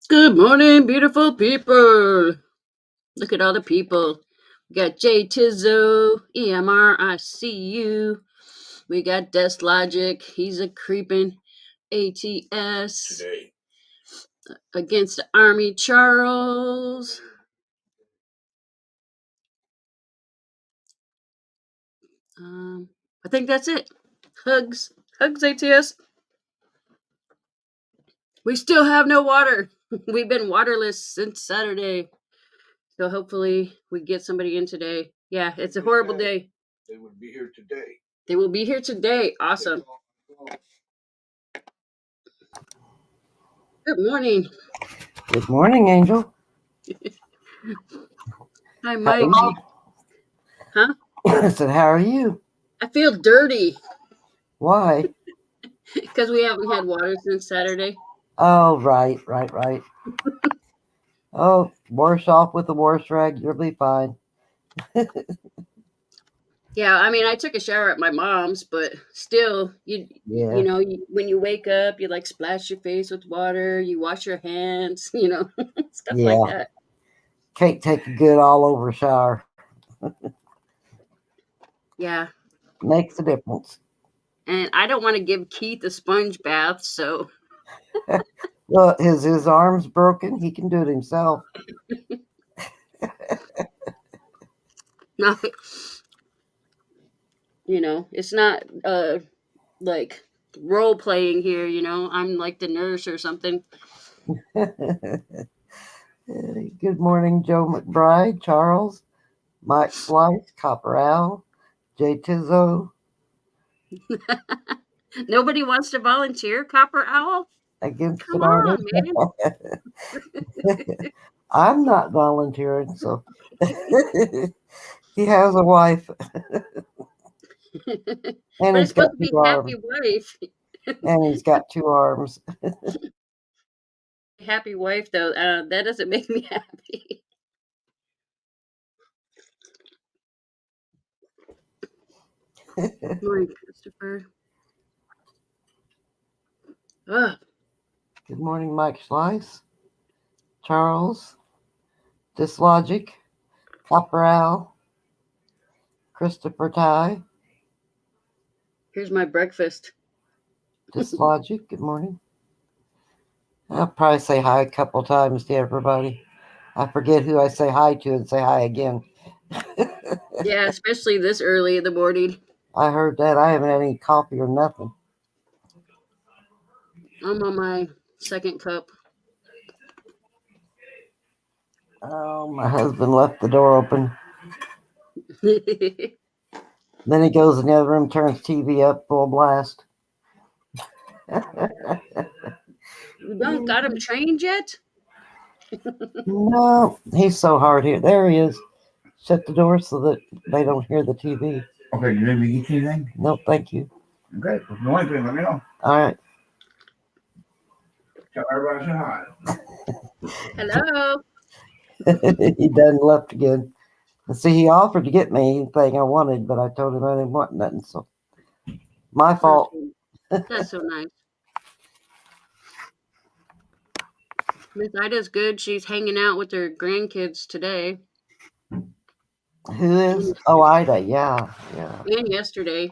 Good morning, beautiful people. Look at all the people. We got Jay Tizzo, EMR, I see you. We got Desk Logic, he's a creeping ATS. Today. Against the Army Charles. I think that's it. Hugs. Hugs, ATS. We still have no water. We've been waterless since Saturday. So hopefully we get somebody in today. Yeah, it's a horrible day. They would be here today. They will be here today. Awesome. Good morning. Good morning, Angel. Hi, How Mike. are you? Huh? I said, how are you? I feel dirty Why? because we haven't had water since Saturday. Oh, right. Oh, wash off with the wash rag. You'll be fine. Yeah, I mean, I took a shower at my mom's, but still, you Yeah. when you wake up, you like splash your face with water, you wash your hands, stuff like Yeah. that. Can't take a good all over shower. Yeah, Makes a difference. and I don't want to give Keith a sponge bath, so Well, his arm's broken. He can do it himself. no, it's not like role playing here. I'm like the nurse or something. Good morning, Joe McBride, Charles, Mike Slice, Copper Owl, Jay Tizzo, Nobody wants to volunteer, Copper Owl. against Come an on, artist. man. I'm not volunteering, so he has a wife But and it's he's supposed got to two be happy arms. wife. And he's got two arms. Happy wife though. That doesn't make me happy. Morning, Christopher. Ugh. Good morning, Mike Slice, Charles, Dislogic, Copper Owl, Christopher Ty, Here's my breakfast. Dislogic. Good morning. I'll probably say hi a couple times to everybody. I forget who I say hi to and say hi again. Yeah, especially this early in the morning. I heard that. I haven't had any coffee or nothing. I'm on my second cup. Oh, my husband left the door open. You Then he goes in the other room, turns TV up full blast. don't got him trained yet? No, he's so hard here. There he is. Shut the door so that they don't hear the TV. Okay, you need me to eat anything? No, thank you. Okay, if you want anything, let me know. All right. Tell everybody say hi. Hello. He done left again. See, he offered to get me anything I wanted, but I told him I didn't want nothing. So, my fault. That's so nice. Miss Ida's good. She's hanging out with her grandkids today Who is? Oh, Ida. Yeah. and yesterday.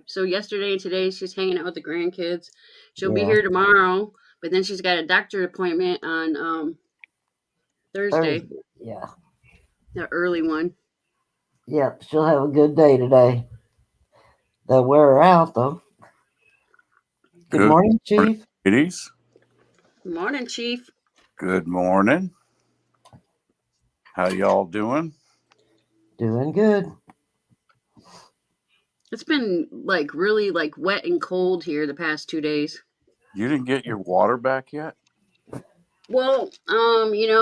So yesterday and today she's hanging out with the grandkids. She'll be Yeah. here tomorrow, but then she's got a doctor appointment on Thursday, Thursday. Yeah. the early one. Yep. She'll have a good day today. They'll wear her out, though. Good morning, Chief. Ladies. Morning, Chief. Good morning. How y'all doing? Doing good. It's been like really like wet and cold here the past 2 days. You didn't get your water back yet? Well,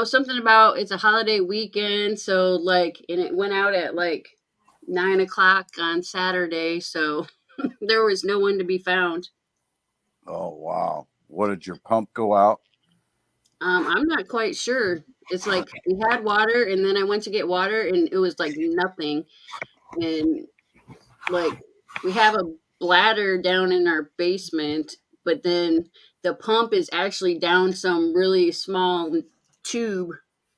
something about it's a holiday weekend, so like, and it went out at like 9 o'clock on Saturday, so there was no one to be found. Oh, wow. What, did your pump go out? I'm not quite sure. It's like we had water, and then I went to get water, and it was like nothing. And like we have a bladder down in our basement, but then the pump is actually down some really small tube.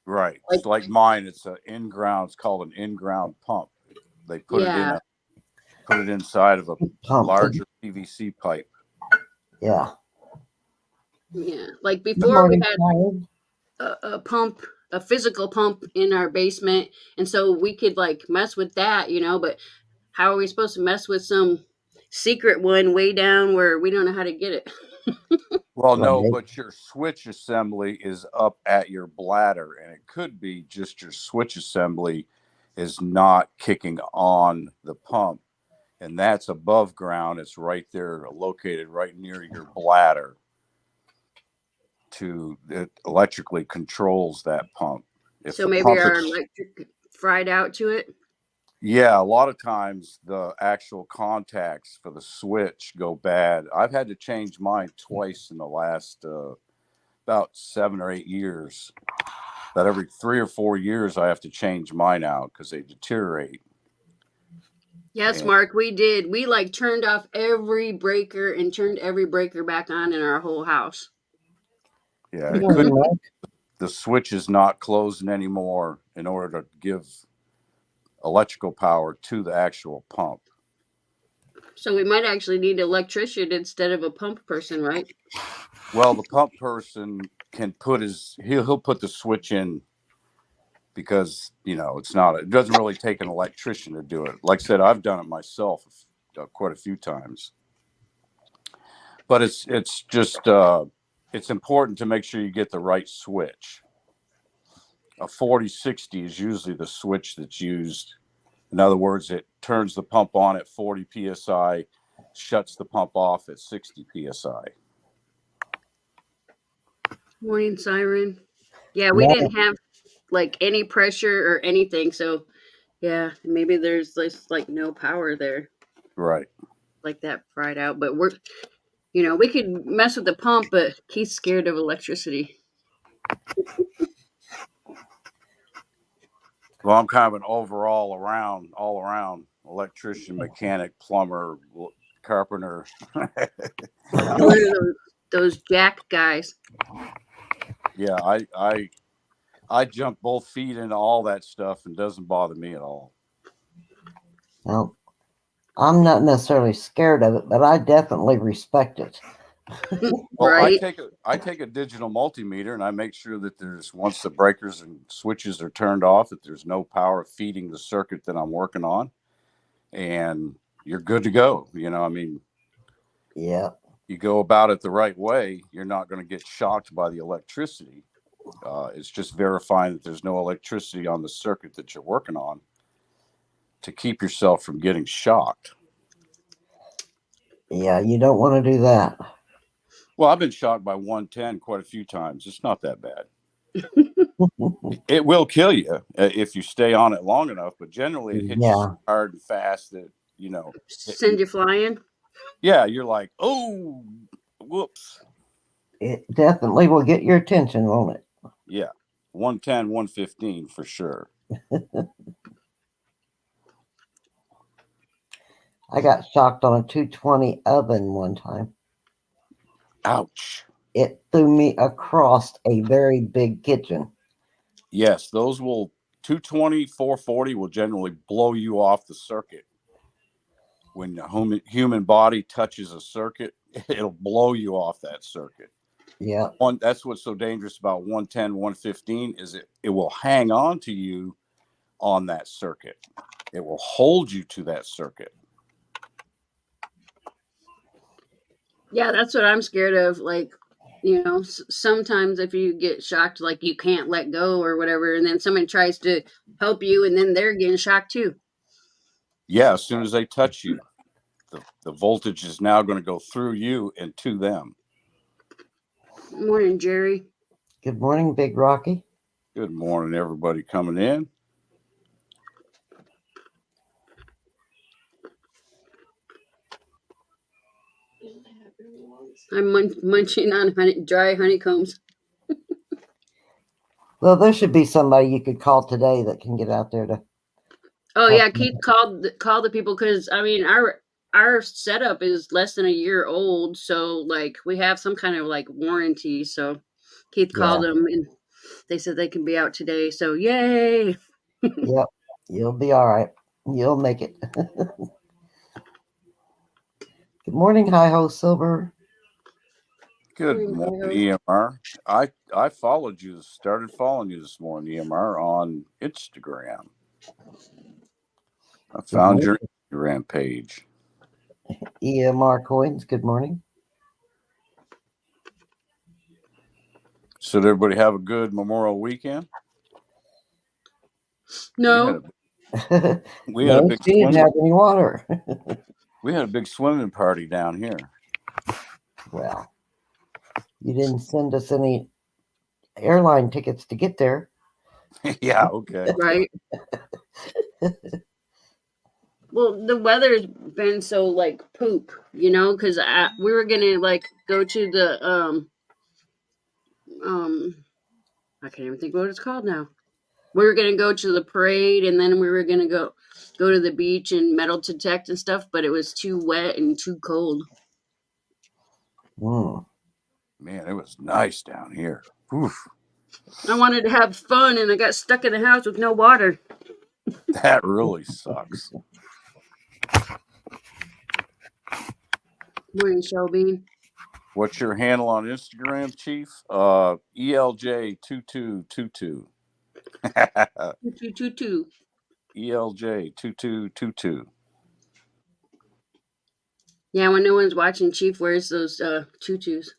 Right. Like, It's like mine. It's an in-ground. It's called an in-ground pump. They put yeah, it inside of a Pump. larger PVC pipe. Yeah. yeah. Like Good before we morning, had Howard. a pump, a physical pump in our basement, and so we could like mess with that, but how are we supposed to mess with some secret one way down where we don't know how to get it? Well, no, Right. but your switch assembly is up at your bladder, and it could be just your switch assembly is not kicking on the pump, and that's above ground. It's right there, located right near your bladder. It electrically controls that pump. If So the maybe pump our is, electric fried out to it. yeah, a lot of times the actual contacts for the switch go bad. I've had to change mine twice in the last about 7 or 8 years. About every 3 or 4 years, I have to change mine out because they deteriorate. Yes, And Mark, we did. We like turned off every breaker and turned every breaker back on in our whole house. yeah, Good it could morning, Mike. the switch is not closing anymore in order to give electrical power to the actual pump. So we might actually need an electrician instead of a pump person, right? Well, the pump person can put he'll put the switch in because it doesn't really take an electrician to do it. Like I said, I've done it myself quite a few times. But it's just it's important to make sure you get the right switch. A 4060 is usually the switch that's used. In other words, it turns the pump on at 40 psi, shuts the pump off at 60 psi. Morning siren. Yeah, we No, didn't have like any pressure or anything, so yeah, maybe there's like no power there, Right. like that fried out. But we could mess with the pump, but Keith's scared of electricity. Well, I'm kind of an all around electrician, mechanic, plumber, carpenter. One of those jack guys. Yeah, I jump both feet into all that stuff and doesn't bother me at all. no, I'm not necessarily scared of it, but I definitely respect it. Well, Right? I take a digital multimeter and I make sure that once the breakers and switches are turned off, that there's no power feeding the circuit that I'm working on, and you're good to go. Yeah. You go about it the right way, you're not going to get shocked by the electricity. It's just verifying that there's no electricity on the circuit that you're working on to keep yourself from getting shocked. Yeah, you don't want to do that. Well, I've been shocked by 110 quite a few times. It's not that bad. It will kill you if you stay on it long enough, but generally it hits you so hard and fast that, Send you flying. yeah, you're like, oh, whoops. It definitely will get your attention, won't it? Yeah, 110, 115 for sure. I got shocked on a 220 oven one time. Ouch. It threw me across a very big kitchen. Yes, those 220, 440 will generally blow you off the circuit. When the human body touches a circuit, it'll blow you off that circuit. Yeah. That's what's so dangerous about 110, 115 is it will hang on to you on that circuit. It will hold you to that circuit. Yeah, that's what I'm scared of. Like, sometimes if you get shocked, like you can't let go or whatever, and then someone tries to help you, and then they're getting shocked too. Yeah, as soon as they touch you, the voltage is now going to go through you and to them. Morning, Jerry. Good morning, Big Rocky. Good morning, everybody coming in. I'm munching on dry honeycombs. Well, there should be somebody you could call today that can get out there to. Oh yeah, Keith called the people because I our setup is less than a year old, so like we have some kind of like warranty. So Keith called them and they said they can be out today. So yay! Yep. You'll be all right. You'll make it. Good morning, Hi Ho Silver. Good morning, EMR. I followed you, started following you this morning, EMR, on Instagram. I found your Instagram page. EMR Coins, good morning. So did everybody have a good Memorial weekend? No, We had a big she didn't swimming. have any water. We had a big swimming party down here. Well, you didn't send us any airline tickets to get there. Yeah, okay. right? Well, the weather's been so like poop, you know, because we were gonna like go to the I can't even think what it's called now. We were gonna go to the parade, and then we were gonna go to the beach and metal detect and stuff, but it was too wet and too cold. Mm. Man, it was nice down here. Oof, I wanted to have fun, and I got stuck in the house with no water. that really sucks. Morning, Shelby. What's your handle on Instagram, Chief? ELJ2222. Two. ELJ2222. Yeah, when no one's watching, Chief wears those tutus.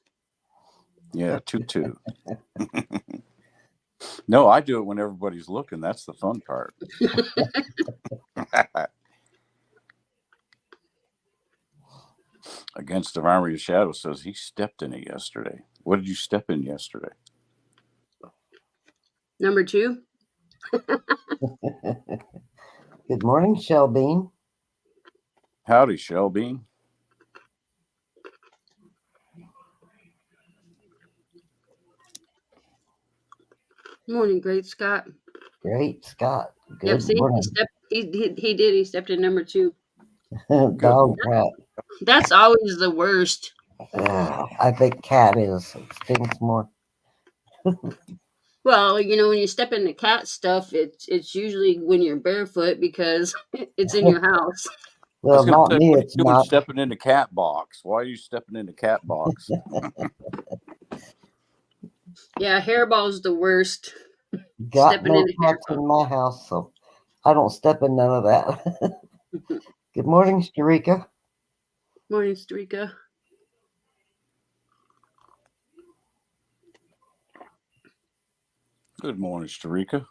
Yeah, 22. No, I do it when everybody's looking. That's the fun part. Against the Army of Shadow says he stepped in it yesterday. What did you step in yesterday? Number 2. Good morning, Shelby. Howdy, Shelby. Morning, Great Scott. Great Scott. Good Yep, see, morning. he did. He stepped in number 2. Dog crap. That's always the worst. I think cat is. It stinks more. Well, you know, when you step in the cat stuff, it's usually when you're barefoot because it's in your house. Well, not me. What are you It's doing not. stepping in the cat box? Why are you stepping in the cat box? Yeah, hairball's the worst. Got Stepping no in the cats in my house, so I don't step in none of that. Good morning, Sharika. Morning, Streaka. Good morning, Starika.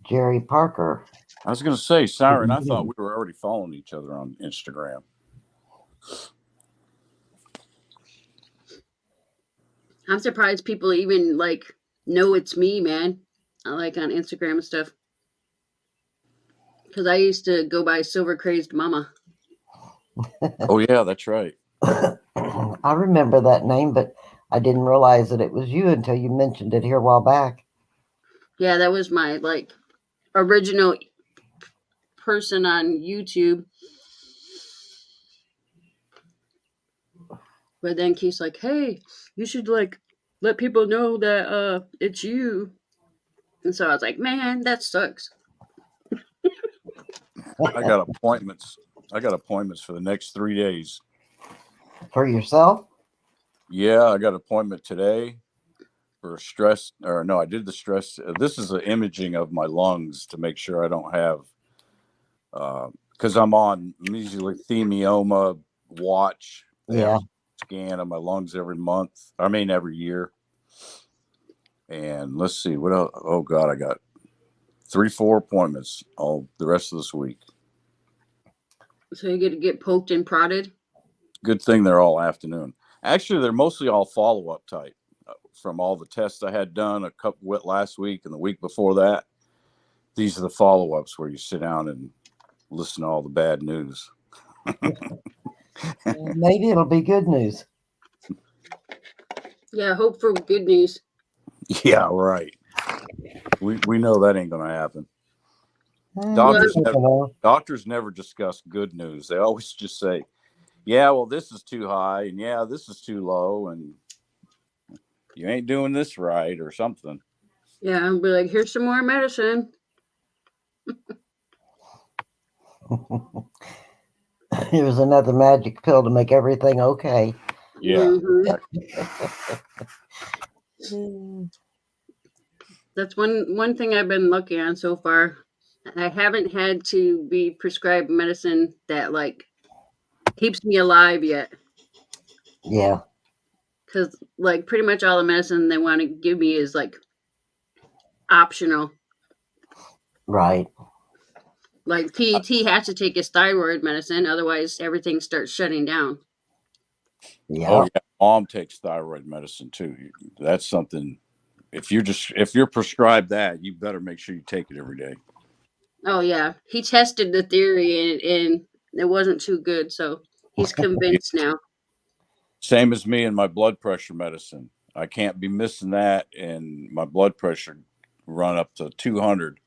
Jerry Parker. I was going to say, Siren, I thought we were already following each other on Instagram. I'm surprised people even like know it's me, man. I like on Instagram and stuff. Because I used to go by Silver Crazed Mama. Oh, yeah, that's right. I remember that name, but I didn't realize that it was you until you mentioned it here a while back. Yeah, that was my like original person on YouTube. But then Keith's like, hey, you should like let people know that it's you. And so I was like, man, that sucks. I got appointments. For the next 3 days. For yourself? Yeah, I got an appointment today for stress. Or no, I did the stress. This is an imaging of my lungs to make sure I don't have, because I'm on mesothelioma watch. They have a scan of my lungs every year. And let's see what else. Oh God, I got 3-4 appointments all the rest of this week. So you get to get poked and prodded? Good thing they're all afternoon. Actually, they're mostly all follow-up type from all the tests I had done last week and the week before that. These are the follow-ups where you sit down and listen to all the bad news. Maybe it'll be good news. Yeah, hope for good news. Yeah, right. We know that ain't gonna happen. Doctors I never, don't know. doctors never discuss good news. They always just say, yeah, well, this is too high, and yeah, this is too low, and you ain't doing this right or something. Yeah, I'll be like, here's some more medicine. Here's another magic pill to make everything okay. Yeah. Mhm. Mm. That's one thing I've been lucky on so far. I haven't had to be prescribed medicine that like keeps me alive yet. Yeah, Because like pretty much all the medicine they want to give me is like optional. right. Like PET has to take his thyroid medicine, otherwise everything starts shutting down. Yeah. Oh yeah. Mom takes thyroid medicine too. That's something. If you're prescribed that, you better make sure you take it every day. Oh yeah, he tested the theory and it wasn't too good, so he's convinced now. Same as me and my blood pressure medicine. I can't be missing that, and my blood pressure run up to 200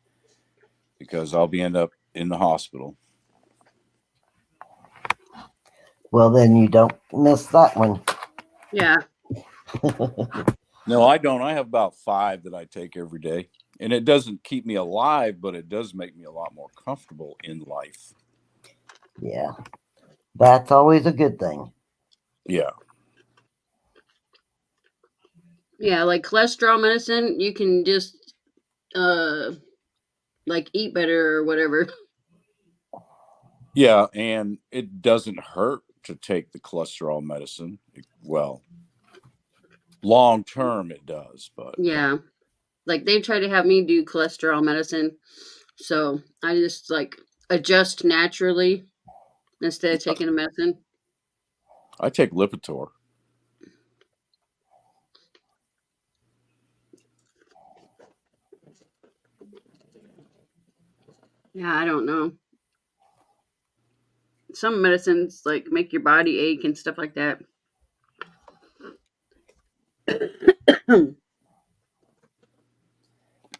because I'll be end up in the hospital. Well, then you don't miss that one. Yeah, No, I don't. I have about 5 that I take every day, and it doesn't keep me alive, but it does make me a lot more comfortable in life. Yeah. That's always a good thing. Yeah. yeah, like cholesterol medicine, you can just like eat better or whatever. Yeah, and it doesn't hurt to take the cholesterol medicine. Well, long term it does, but Yeah, like they try to have me do cholesterol medicine, so I just like adjust naturally instead of taking a medicine. I take Lipitor. Yeah, I don't know. Some medicines like make your body ache and stuff like that.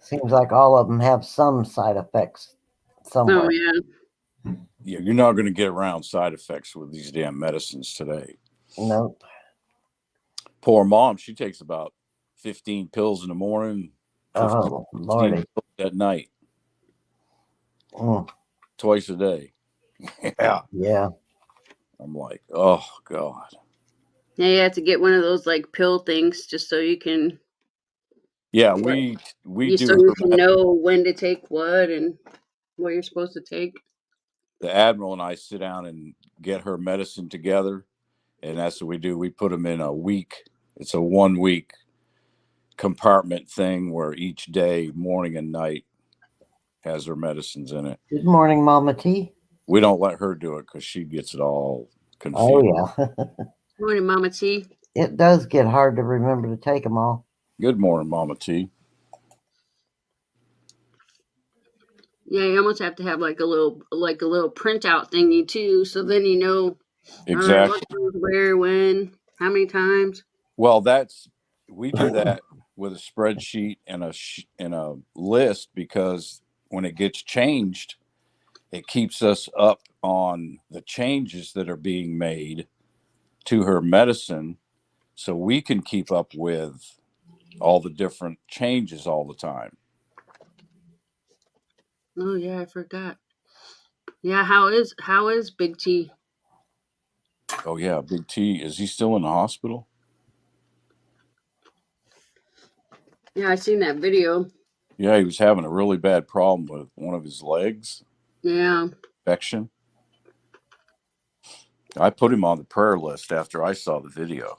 Seems like all of them have some side effects somewhere. Oh yeah. Yeah, you're not going to get around side effects with these damn medicines today. Nope. Poor mom, she takes about 15 pills in the morning, 15, Oh, 15 Lordy. pills at night, Mm, twice a day. Yeah. yeah. I'm like, oh God. Yeah, you have to get one of those like pill things just so you can Yeah, what we you so do you her can know when to take what and what you're supposed to take. the Admiral and I sit down and get her medicine together, and that's what we do. We put them in a week. It's a 1 week compartment thing where each day, morning and night, has her medicines in it. Good morning, Mama T. We don't let her do it because she gets it all confused. Oh, yeah. Morning, Mama T. It does get hard to remember to take them all. Good morning, Mama T. Yeah, you almost have to have like a little printout thingy too, so then you know all right, Exactly. what goes where, when, how many times. Well, we do that with a spreadsheet and a list because when it gets changed, it keeps us up on the changes that are being made to her medicine, so we can keep up with all the different changes all the time. Oh yeah, I forgot. Yeah, how is Big T? Oh yeah, Big T, is he still in the hospital? Yeah, I seen that video. Yeah, he was having a really bad problem with one of his legs, Yeah. infection. I put him on the prayer list after I saw the video.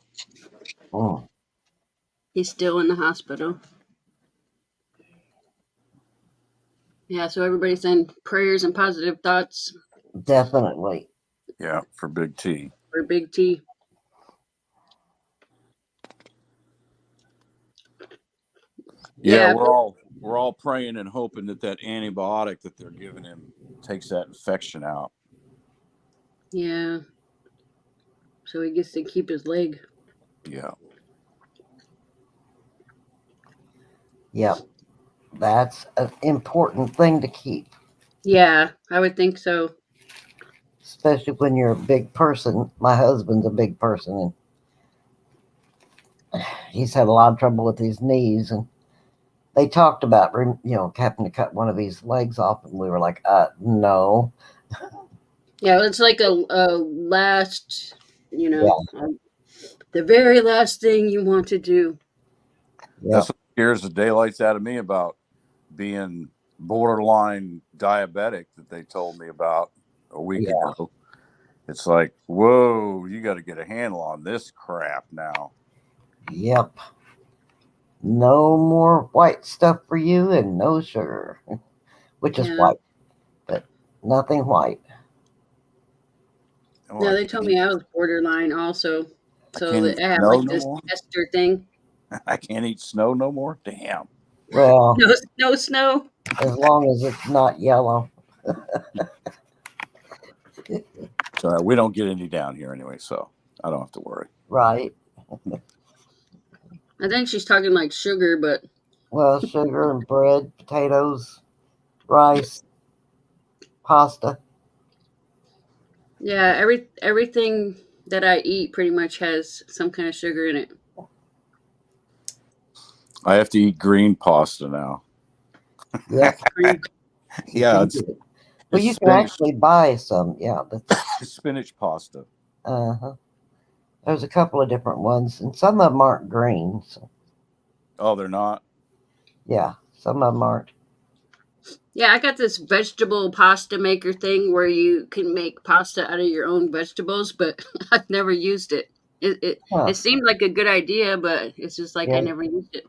Mm, He's still in the hospital. Yeah, so everybody send prayers and positive thoughts definitely. Yeah, for Big T. for Big T. Yeah, Yeah, we're all praying and hoping that antibiotic that they're giving him takes that infection out. yeah. So he gets to keep his leg. Yeah. Yep. That's an important thing to keep. Yeah, I would think so. especially when you're a big person. My husband's a big person, and he's had a lot of trouble with his knees. And they talked about, having to cut one of his legs off, and we were like, no. Yeah, it's like a last, Yeah, the very last thing you want to do. yeah, That's what scares the daylights out of me about being borderline diabetic that they told me about a week yeah. ago. It's like, whoa, you got to get a handle on this crap now. Yep. No more white stuff for you, and no sugar, which is Yeah. white, but nothing white. Oh, No, I they can't told eat, me I was borderline also. I So can't eat that I have snow like no this more. tester thing. I can't eat snow no more. Damn. Well, No snow. as long as it's not yellow. So we don't get any down here anyway, so I don't have to worry. Right. I think she's talking like sugar, but Well, sugar and bread, potatoes, rice, pasta. yeah, everything that I eat pretty much has some kind of sugar in it. I have to eat green pasta now. Yep. Green. You Yeah, can it's do it. Well, it's you can spinach actually buy some. Yeah. spinach pasta. Uh-huh. There's a couple of different ones, and some of them aren't green. So, Oh, they're not. yeah, some of them aren't. Yeah, I got this vegetable pasta maker thing where you can make pasta out of your own vegetables, but I've never used it. Huh. It seemed like a good idea, but it's just like I Yeah. never used it.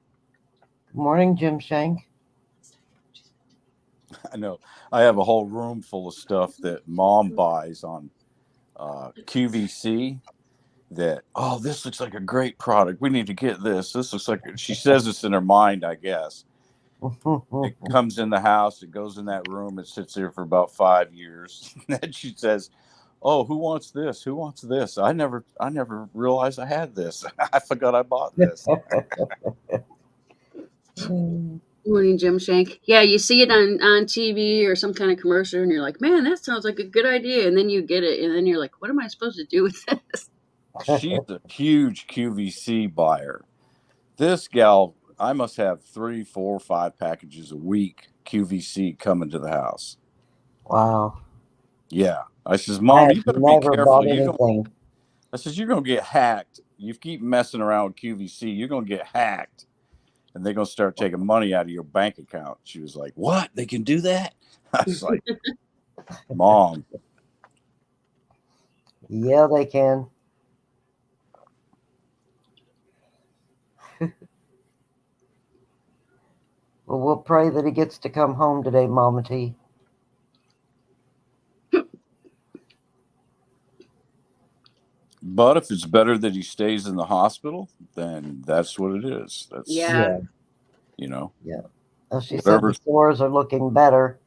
Good morning, Jim Shank. I know. I have a whole room full of stuff that mom buys on QVC. That this looks like a great product. We need to get this. This looks like she says this in her mind, I guess. It comes in the house, it goes in that room, it sits there for about 5 years. Then she says, "Oh, who wants this? Who wants this? I never realized I had this. I forgot I bought this." Morning, Jim Shank. Yeah, you see it on TV or some kind of commercial, and you're like, "Man, that sounds like a good idea." And then you get it, and then you're like, "What am I supposed to do with this?" She's a huge QVC buyer. This gal, I must have 3, 4, 5 packages a week QVC coming to the house. Wow. Yeah. I says, I "Mom, have you better be never careful. bought You don't." anything. I says, "You're gonna get hacked. You keep messing around with QVC, you're gonna get hacked, and they're gonna start taking money out of your bank account." She was like, "What? They can do that?" I was like, "Mom." Yeah, they can. Well, we'll pray that he gets to come home today, Mama T. But if it's better that he stays in the hospital, then that's what it is. That's Yeah, you know, Well, she said whatever. the sores are looking better.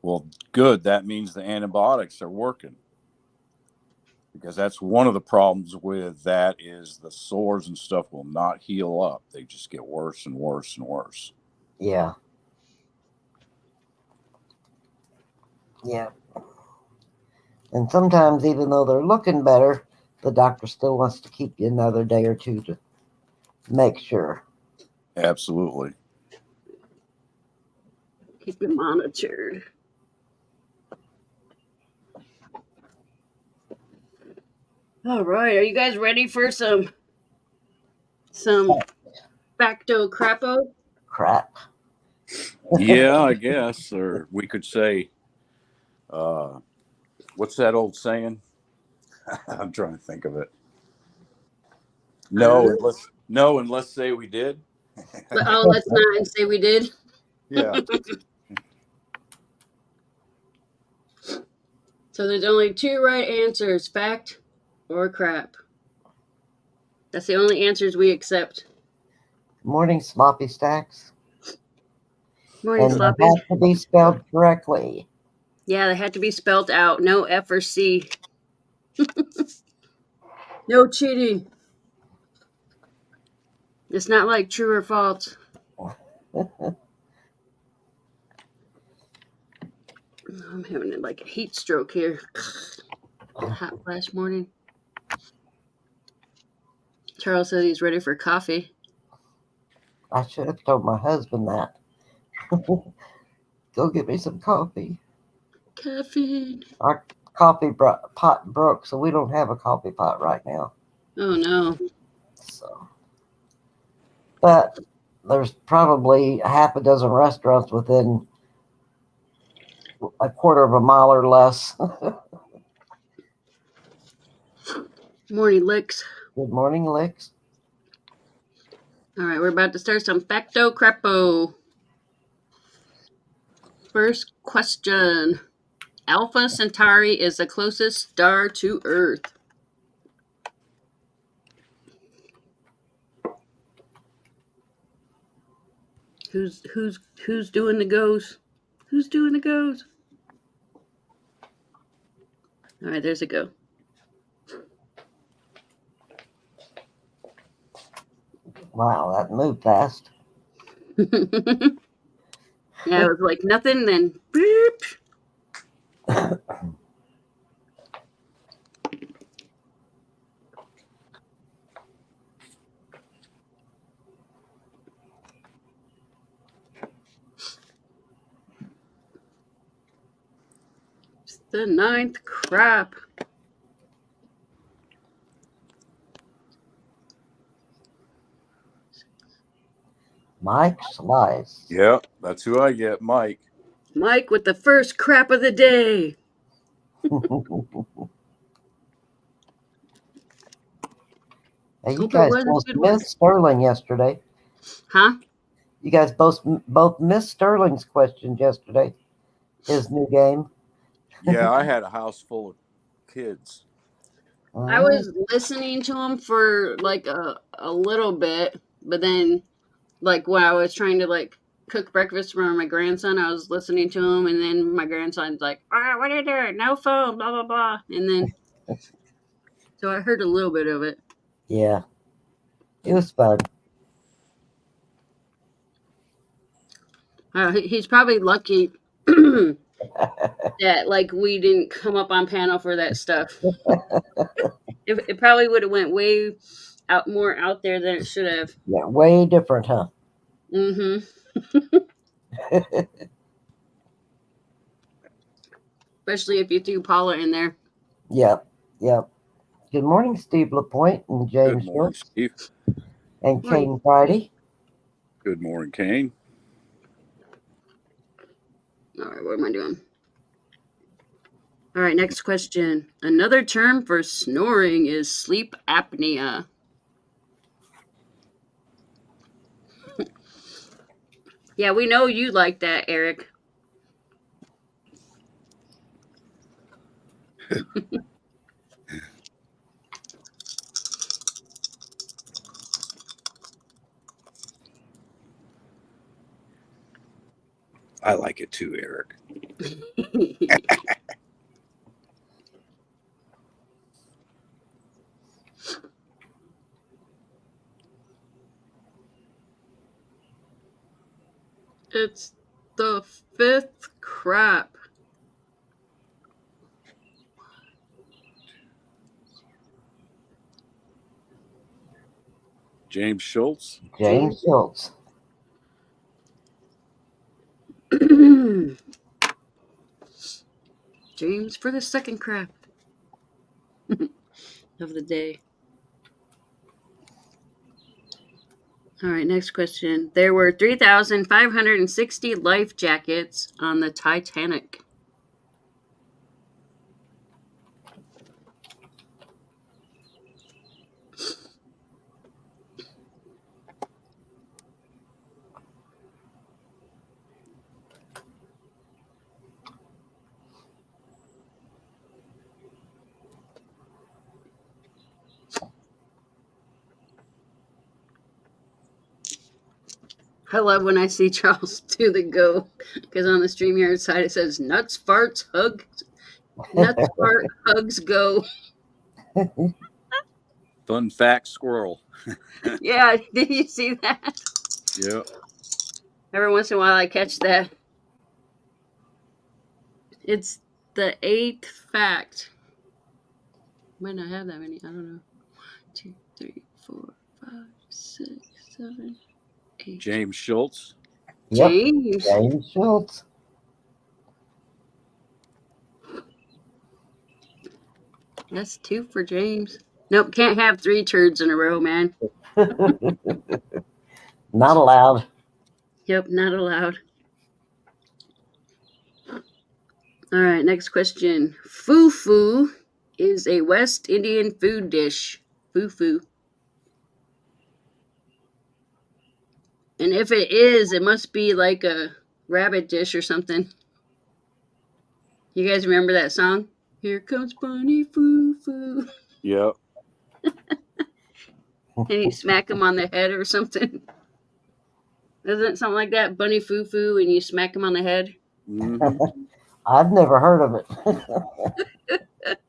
Well, good. That means the antibiotics are working, because that's one of the problems with that is the sores and stuff will not heal up. They just get worse and worse and worse. Yeah. Yeah. And sometimes, even though they're looking better, the doctor still wants to keep you another day or two to make sure. Absolutely. keep it monitored. All right, are you guys ready for some facto crapo? Crap. Yeah, I guess. Or we could say, what's that old saying? I'm trying to think of it. I don't Unless say we did. Oh, let's not say we did. Yeah. So there's only two right answers: fact or crap. That's the only answers we accept. Morning, Sloppy Stacks. Morning, And Sloppy. they have to be spelled correctly. Yeah, they had to be spelled out. No F or C. No cheating. It's not like true or false. I'm having like a heat stroke here. Hot last morning. Charles said he's ready for coffee. I should have told my husband that. Go get me some coffee. Caffeine. Our coffee pot broke, so we don't have a coffee pot right now. Oh no. So, but there's probably a half a dozen restaurants within a quarter of a mile or less. Morning licks. Good morning, Lex. All right, we're about to start some Facto Crapo. First question. Alpha Centauri is the closest star to Earth. Who's doing the goes? Who's doing the goes? All right, there's a go. Wow, that moved fast. Yeah, it was like nothing, then beep. It's the 9th crap. Mike Slice. Yep, that's who I get, Mike. Mike with the first crap of the day. Hey, you Hope it guys was a both good one. missed Sterling yesterday. Huh? You guys both missed Sterling's question yesterday. His new game. Yeah, I had a house full of kids. I was listening to him for like a little bit, but then like when I was trying to like cook breakfast for my grandson, I was listening to him, and then my grandson's like, what are you doing? No phone, blah blah blah. And then so I heard a little bit of it. Yeah. It was fun. He's probably lucky that like we didn't come up on panel for that stuff. It probably would have went way more out there than it should have. Yeah, way different, huh? Mm-hmm. Especially if you threw Paula in there. Yep. Good morning, Steve LaPointe and James Good morning, York Steve. and Morning. Kane Friday. Good morning, Kane. All right, what am I doing? All right, next question. Another term for snoring is sleep apnea. Yeah, we know you like that, Eric. I like it too, Eric. It's the 5th crap. James Schultz. James Schultz. James for the 2nd crap of the day. All right, next question. There were 3,560 life jackets on the Titanic. I love when I see Charles do the go, because on the StreamYard side it says nuts, farts, hugs, nuts, fart, hugs, go. Fun fact squirrel. Yeah, did you see that? Yep. Every once in a while I catch that. It's the 8th fact. Might not have that many. I don't know. 2, 3, 4, 5, 6, 7, 8. James Schultz. Yep. James. James Schultz. That's 2 for James. Nope, can't have 3 turds in a row, man. Not allowed. Yep, not allowed. All right, next question. Fufu is a West Indian food dish. Fufu. And if it is, it must be like a rabbit dish or something. You guys remember that song? Here comes Bunny Fufu. Yep. And you smack him on the head or something. Isn't it something like that? Bunny Fufu and you smack him on the head? Mm-hmm. I've never heard of it.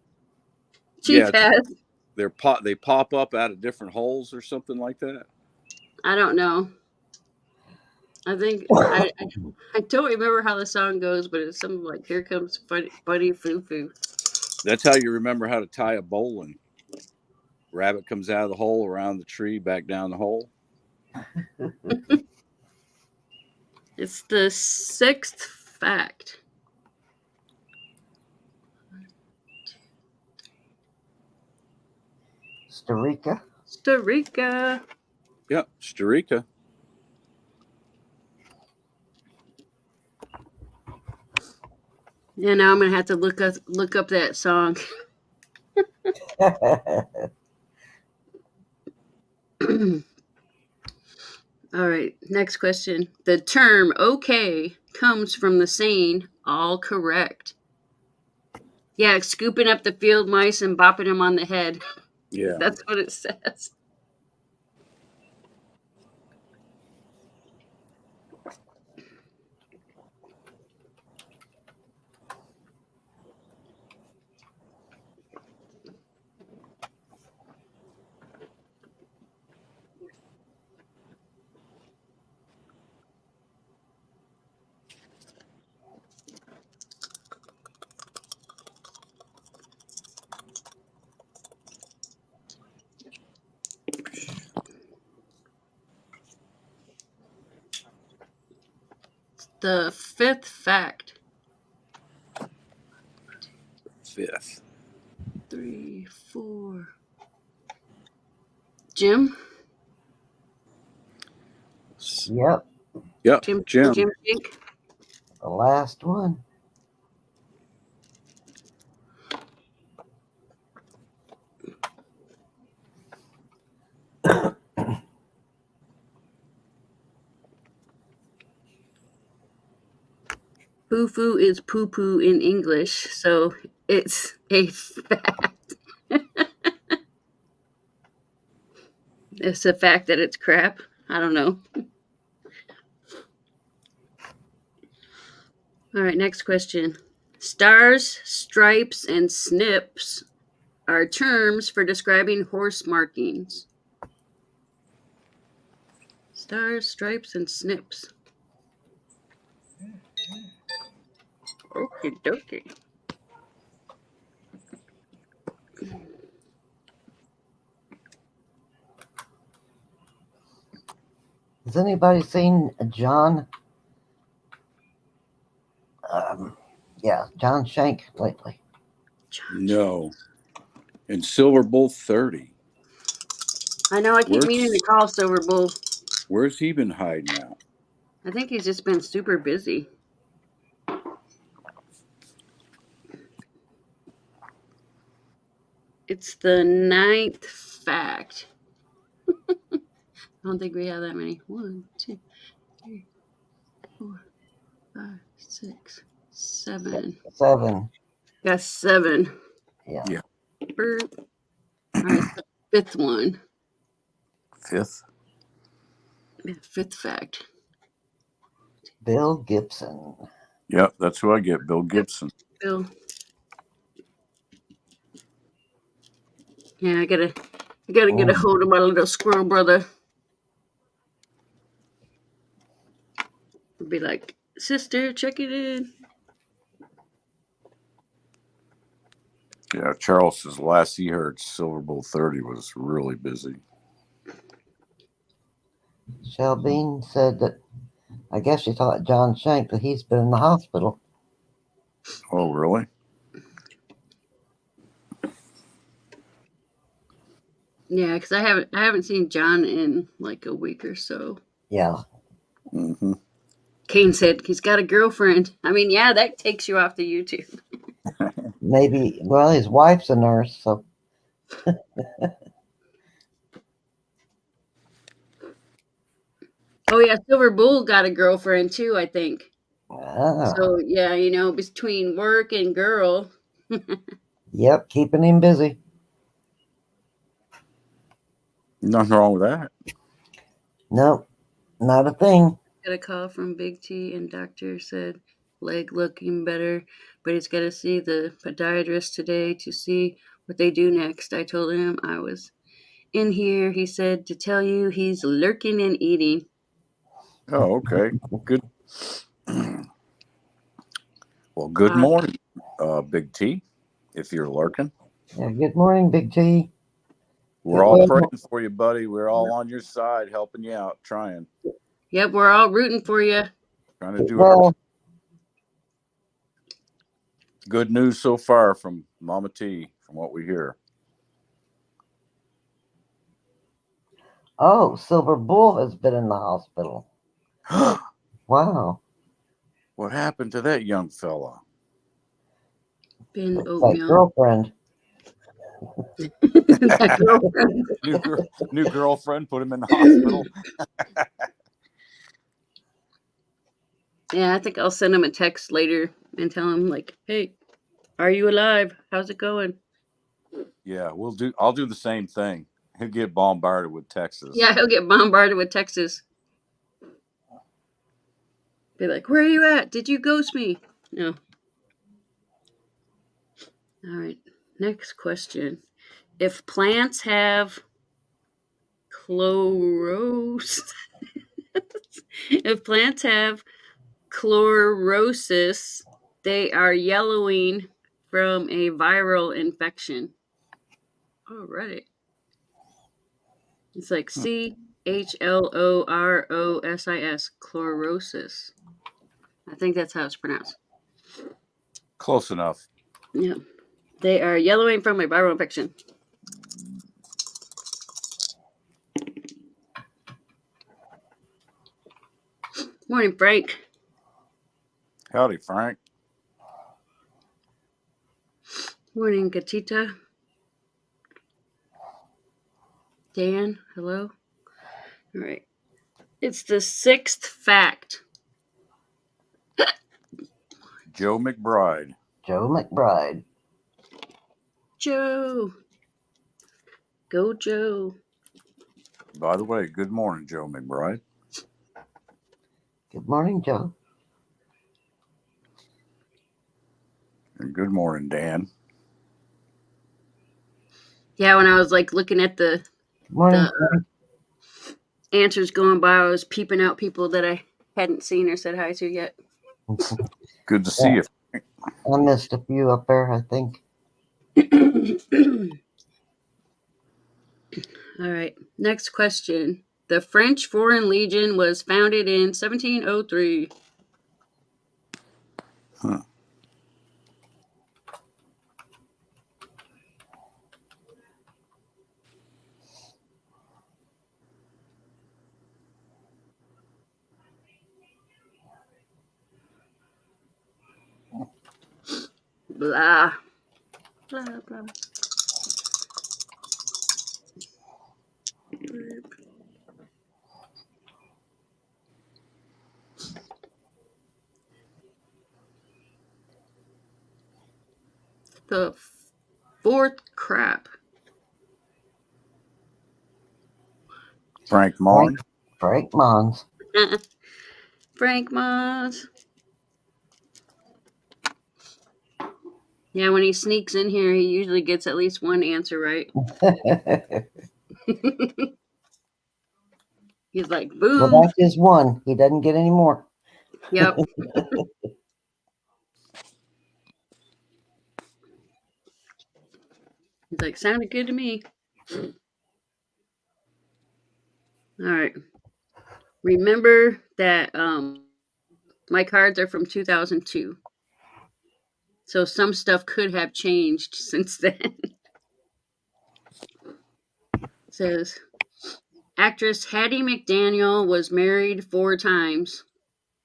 Chief Yeah, has. they pop up out of different holes or something like that. I don't know. I think I don't remember how the song goes, but it's something like "Here comes Bunny Fufu." That's how you remember how to tie a bowline. Rabbit comes out of the hole, around the tree, back down the hole. It's the 6th fact. Starika. Costa Rica. Yep, Starika. Yeah, now I'm gonna have to look up that song. All right, next question. The term "okay" comes from the saying "all correct." Yeah, scooping up the field mice and bopping them on the head. Yeah. That's what it says. The 5th fact. 5th. 3, 4. Jim? Yep. Yep. Jim think? The last one. Foo-foo is poo-poo in English, so it's a fact. It's a fact that it's crap. I don't know. All right, next question. Stars, stripes, and snips are terms for describing horse markings. Stars, stripes, and snips. Okie dokie. Has anybody seen John? John Shank lately. No. And Silver Bull 30. I know I keep meaning to call Silver Bull. Where's he been hiding out? I think he's just been super busy. It's the 9th fact. I don't think we have that many. 1, 2, 3, 4, 5, 6, 7. 7. Got 7. Yeah. Yeah. All right, the 5th one. 5th. Yeah, 5th fact. Bill Gibson. Yep, that's who I get. Bill Gibson. Bill. Yeah, I gotta get a hold of my little squirrel brother. I'll be like, sister, check it in. Yeah, Charles says last he heard Silver Bull 30 was really busy. Shelby said that I guess she thought John Shank that he's been in the hospital. Oh, really? Yeah, because I haven't seen John in like a week or so. Yeah. Mm-hmm. Kane said he's got a girlfriend. I mean, yeah, that takes you off the YouTube. Maybe, well, his wife's a nurse, so. Oh yeah, Silver Bull got a girlfriend too, I think. Ah, So yeah, you know, between work and girl. yep, keeping him busy. Nothing wrong with that. Nope, not a thing. Got a call from Big T, and doctor said leg looking better, but he's got to see the podiatrist today to see what they do next. I told him I was in here. He said to tell you he's lurking and eating. Oh, okay. Good. Well, good morning, Big T, if you're lurking. Yeah, good morning, Big T. We're all praying for you, buddy. We're all on your side, helping you out, trying Yep, we're all rooting for you. to do it. Well, Good news so far from Mama T, from what we hear. oh, Silver Bull has been in the hospital. Wow. What happened to that young fella? Been That oatmeal. girlfriend. That girlfriend. New girlfriend put him in the hospital. Yeah, I think I'll send him a text later and tell him like, "Hey, are you alive? How's it going?" Yeah, I'll do the same thing. He'll get bombarded with texts. Yeah, he'll get bombarded with texts. Be like, "Where are you at? Did you ghost me?" No. All right. Next question. If plants have if plants have chlorosis, they are yellowing from a viral infection. Alrighty. It's like CHLOROSIS, chlorosis. I think that's how it's pronounced. Close enough. Yeah. They are yellowing from a viral infection. Morning, Frank. Howdy, Frank. Morning, Gatita. Dan, hello. All right. It's the sixth fact. Joe McBride. Joe McBride. Joe. Go, Joe. By the way, good morning, Joe McBride. Good morning, Joe. And good morning, Dan. Yeah, when I was like looking at the Good morning. answers going by, I was peeping out people that I hadn't seen or said hi to yet. Good to see you. I missed a few up there, I think. All right. Next question. The French Foreign Legion was founded in 1703. Huh. Blah. Blah, blah. The fourth crap. Frank Mon. Frank Mons. Frank Moss. Yeah, when he sneaks in here, he usually gets at least one answer right. He's like, boom. Well, that's just one. He doesn't get any more. Yep. He's like, sounded good to me. All right. Remember that my cards are from 2002. So some stuff could have changed since then. It says actress Hattie McDaniel was married 4 times.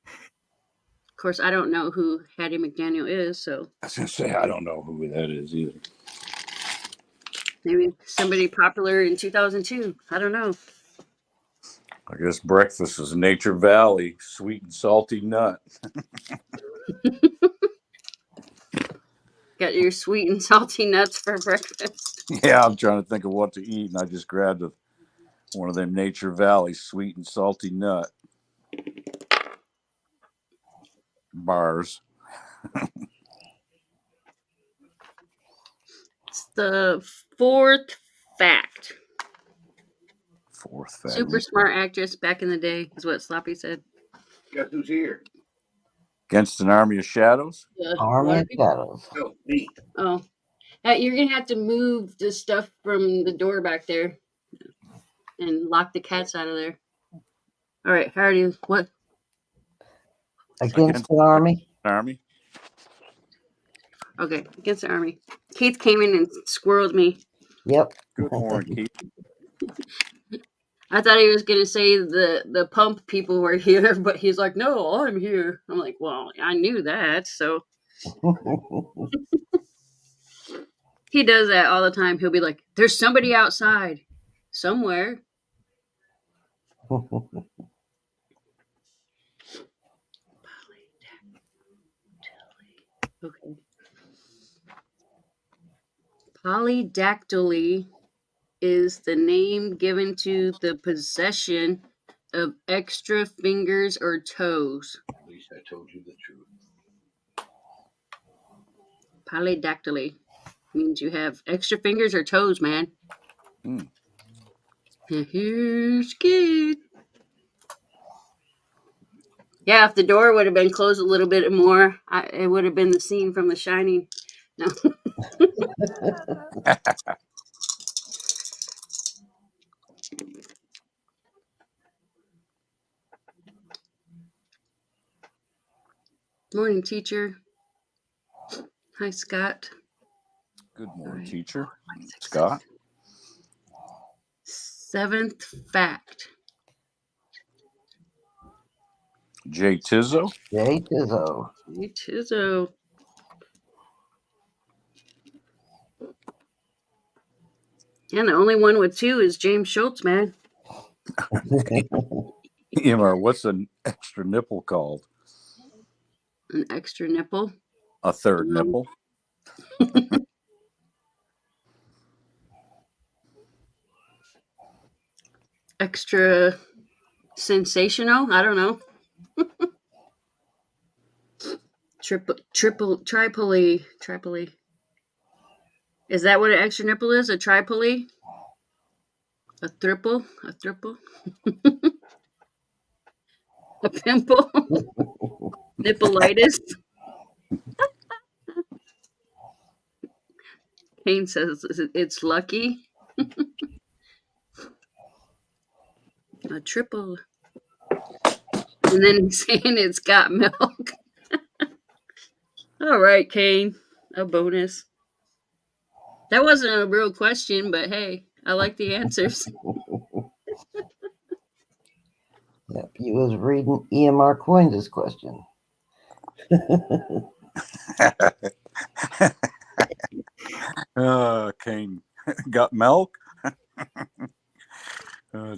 Of course, I don't know who Hattie McDaniel is, so I was gonna say I don't know who that is either. maybe somebody popular in 2002. I don't know. I guess breakfast is Nature Valley, sweet and salty nut. Got your sweet and salty nuts for breakfast. Yeah, I'm trying to think of what to eat, and I just grabbed one of them Nature Valley sweet and salty nut bars. It's the 4th fact. 4th fact. Super smart actress back in the day is what Sloppy said. Guess who's here? Against an Army of Shadows. Army of Shadows. Oh, me. Oh, you're gonna have to move the stuff from the door back there and lock the cats out of there. All right, Hardy, what? Against the Army. Army. Okay, against the Army. Keith came in and squirreled me. Yep. Good morning, Keith. I thought he was gonna say the pump people were here, but he's like, no, I'm here. I'm like, well, I knew that, so he does that all the time. He'll be like, there's somebody outside somewhere. Okay. Polydactyly is the name given to the possession of extra fingers or toes. At least I told you the truth. Polydactyly means you have extra fingers or toes, man. Hmm. And here's Kid. Yeah, if the door would have been closed a little bit more, it would have been the scene from The Shining. No. Morning, teacher. Hi, Scott. Good morning, Alright. teacher. Scott. 7th fact. Jay Tizzo. Jay Tizzo. Hey, Tizzo. And the only one with 2 is James Schultz, man. EMR, what's an extra nipple called? An extra nipple. A third nipple. Extra sensational. I don't know. Tripoli. Is that what an extra nipple is? A tripoli? A triple? A pimple? Nippleitis? Kane says it's lucky. A triple. And then he's saying it's got milk. All right, Kane. A bonus. That wasn't a real question, but hey, I like the answers. Yep, he was reading EMR Coins' question. Kane got milk.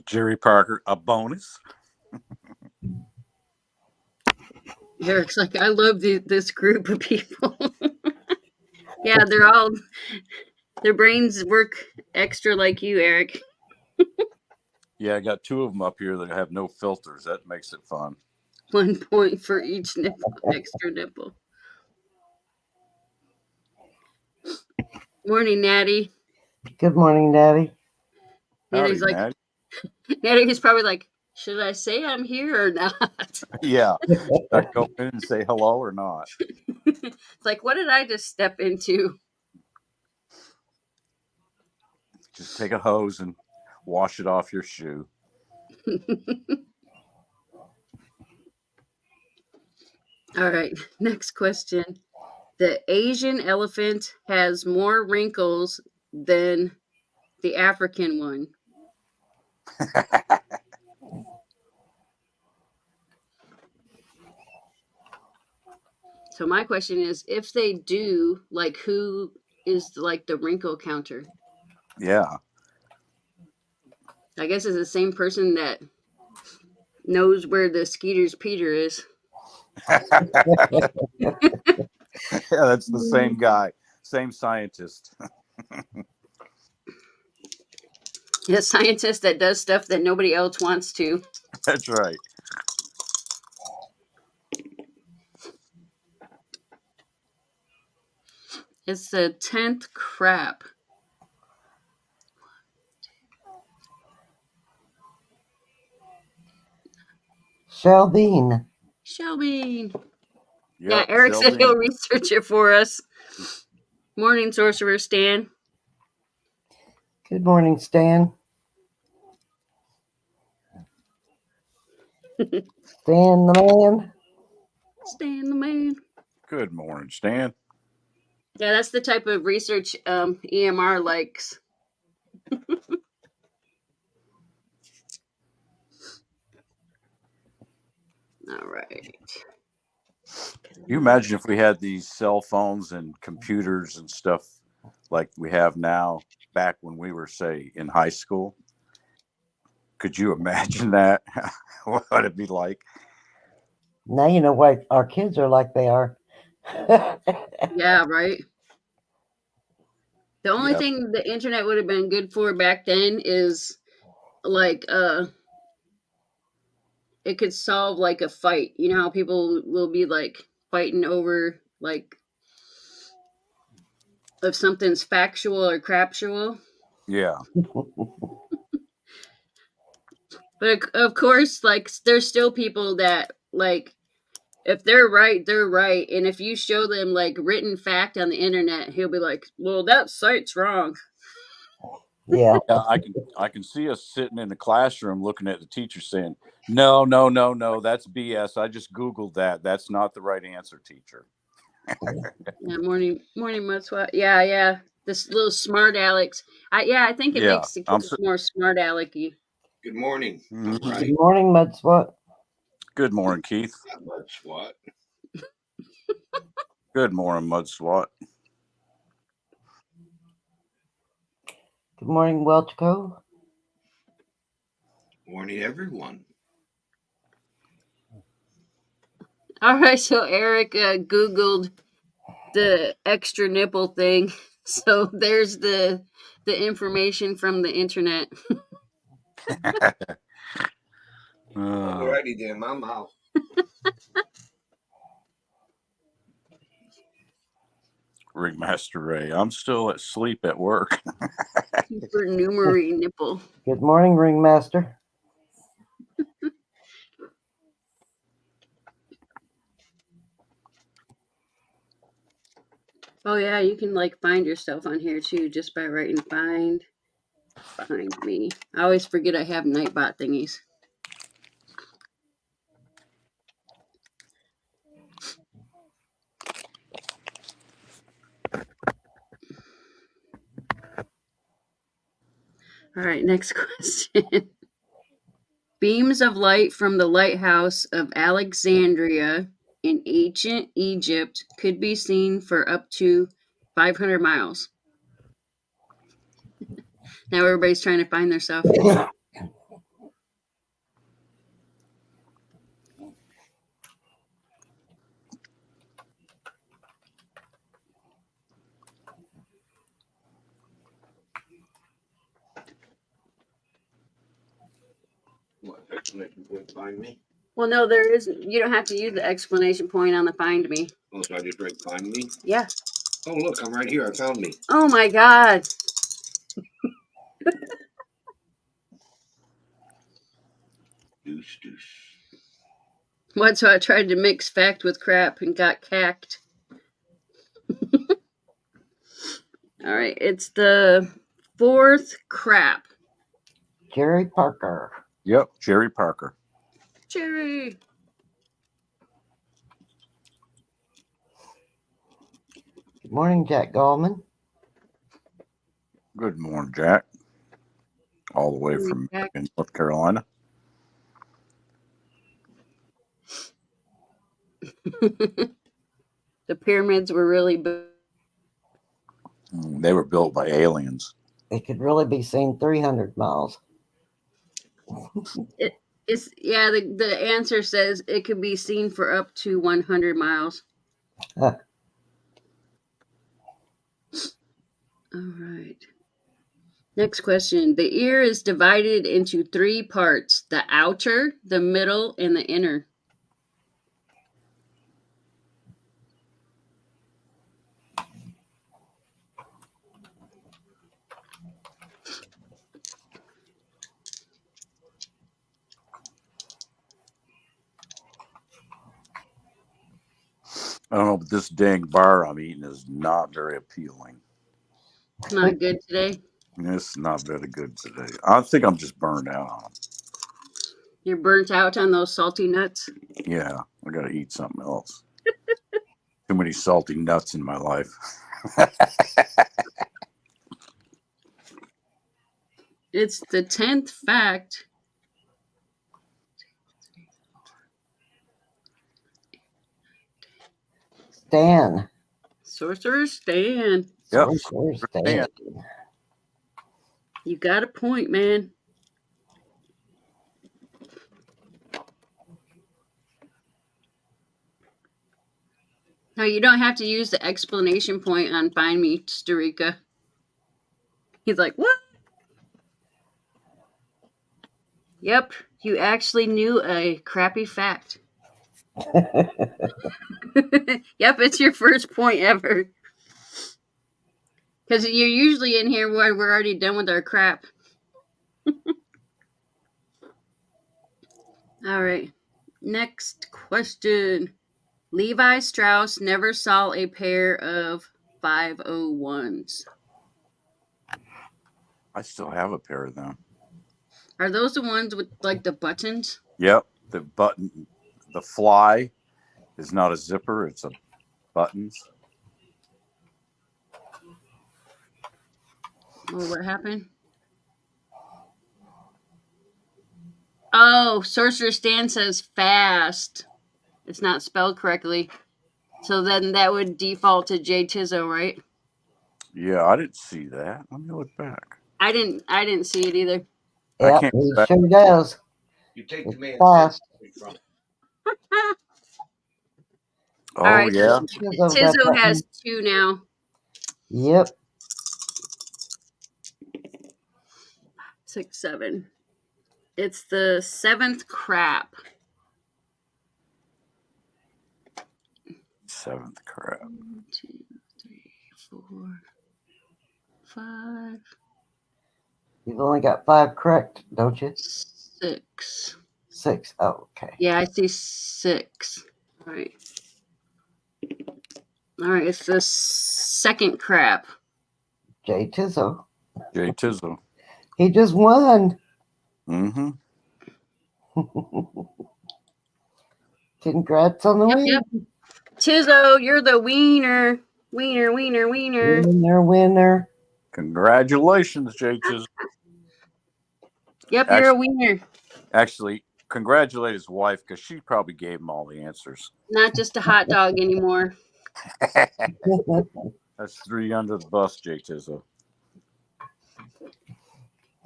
Jerry Parker, a bonus. Eric's like, I love this group of people. Yeah, their brains work extra like you, Eric. Yeah, I got 2 of them up here that have no filters. That makes it fun. 1 point for each nipple, extra nipple. Morning, Natty. Good morning, Daddy. Natty's Howdy, like, Matt. Natty's probably like, should I say I'm here or not? Yeah. Should I go in and say hello or not? It's like, what did I just step into? Just take a hose and wash it off your shoe. All right, next question. The Asian elephant has more wrinkles than the African one. So my question is, if they do, like, who is like the wrinkle counter? Yeah. I guess it's the same person that knows where the Skeeter's Peter is. Yeah, that's the same guy, same scientist. The scientist that does stuff that nobody else wants to. That's right. It's the 10th crap. Shelby. Shelby. Yep, Yeah, Eric said Shelby. he'll research it for us. Morning, Sorcerer Stan. Good morning, Stan. Stan the man. Stan the man. Good morning, Stan. Yeah, that's the type of research EMR likes. All right. You imagine if we had these cell phones and computers and stuff like we have now back when we were, say, in high school? Could you imagine that? What would it be like? Now you know why our kids are like they are. Yeah, right. The only Yep. thing the internet would have been good for back then is like it could solve like a fight. You know how people will be like fighting over like if something's factual or craptual. Yeah. But of course, like there's still people that like if they're right, they're right. And if you show them like written fact on the internet, he'll be like, "Well, that site's wrong." Yeah. Yeah, I can see us sitting in the classroom looking at the teacher saying, no, that's BS. I just Googled that. That's not the right answer, teacher. Yeah, morning mud swat. Yeah. This little smart Alex. I think it Yeah, makes the kids more smart alecky. Good morning. Mhm. Right. Good morning, Mudswat. Good morning, Keith. Mud SWAT. Good morning, Mud SWAT. Good morning, Welchco. Morning, everyone. All right, so Eric Googled the extra nipple thing. So there's the information from the internet. Alrighty then, I'm out. Ringmaster Ray, I'm still asleep at work. Supernumerary nipple. Good morning, Ringmaster. Oh yeah, you can like find yourself on here too just by writing find me. I always forget I have Nightbot thingies. All right, next question. Beams of light from the lighthouse of Alexandria in ancient Egypt could be seen for up to 500 miles. Now everybody's trying to find their stuff. What explanation point find me? Well, no, there isn't. You don't have to use the exclamation point on the find me. Oh, so I just write find me? Yeah. Oh, look, I'm right here. I found me. Oh my God. Deuce. What? So I tried to mix fact with crap and got cacked. All right, it's the fourth crap. Jerry Parker. Yep, Jerry Parker. Jerry. Good morning, Jack Gallman. Good morning, Jack. All the way Morning, from Jack. North Carolina. The pyramids were really big. They were built by aliens. It could really be seen 300 miles. The answer says it could be seen for up to 100 miles. Huh. All right. Next question. The ear is divided into 3 parts: the outer, the middle, and the inner. I don't know, but this dang bar I'm eating is not very appealing. It's not good today. It's not very good today. I think I'm just burned out on them. You're burnt out on those salty nuts. Yeah, I got to eat something else. Too many salty nuts in my life. It's the 10th fact. Stan. Sorcerer Stan. Yep. Sorcerer Stan. You got a point, man. No, you don't have to use the explanation point on Find Me, Starika. He's like, what? Yep, you actually knew a crappy fact. Yep, it's your first point ever. Because you're usually in here where we're already done with our crap. All right. Next question. Levi Strauss never saw a pair of 501s. I still have a pair of them. Are those the ones with like the buttons? Yep. The button, the fly is not a zipper, it's a buttons. Oh, what happened? Oh, Sorcerer Stan says fast. It's not spelled correctly. So then that would default to J Tizzo, right? Yeah, I didn't see that. Let me look back. I didn't see it either. I Yep, can't he back. sure does. You take the man Fast. from. Oh, All right. yeah. Tizzo has 2 now. Yep. 6, 7. It's the 7th crap. 7th crap. 1, 2, 3, 4, 5, You've only got 5 correct, don't you? 6. 6. Oh, okay. Yeah, I see 6. All right. All right, it's the 2nd crap. Jay Tizzo. Jay Tizzo. He just won. Mm-hmm. Congrats on the win. Yep. Tizzo, you're the wiener. Wiener. Winner. Congratulations, Jay Tizzo. Yep, you're a wiener. Actually, congratulate his wife because she probably gave him all the answers. Not just a hot dog anymore. That's 3 under the bus, Jay Tizzo.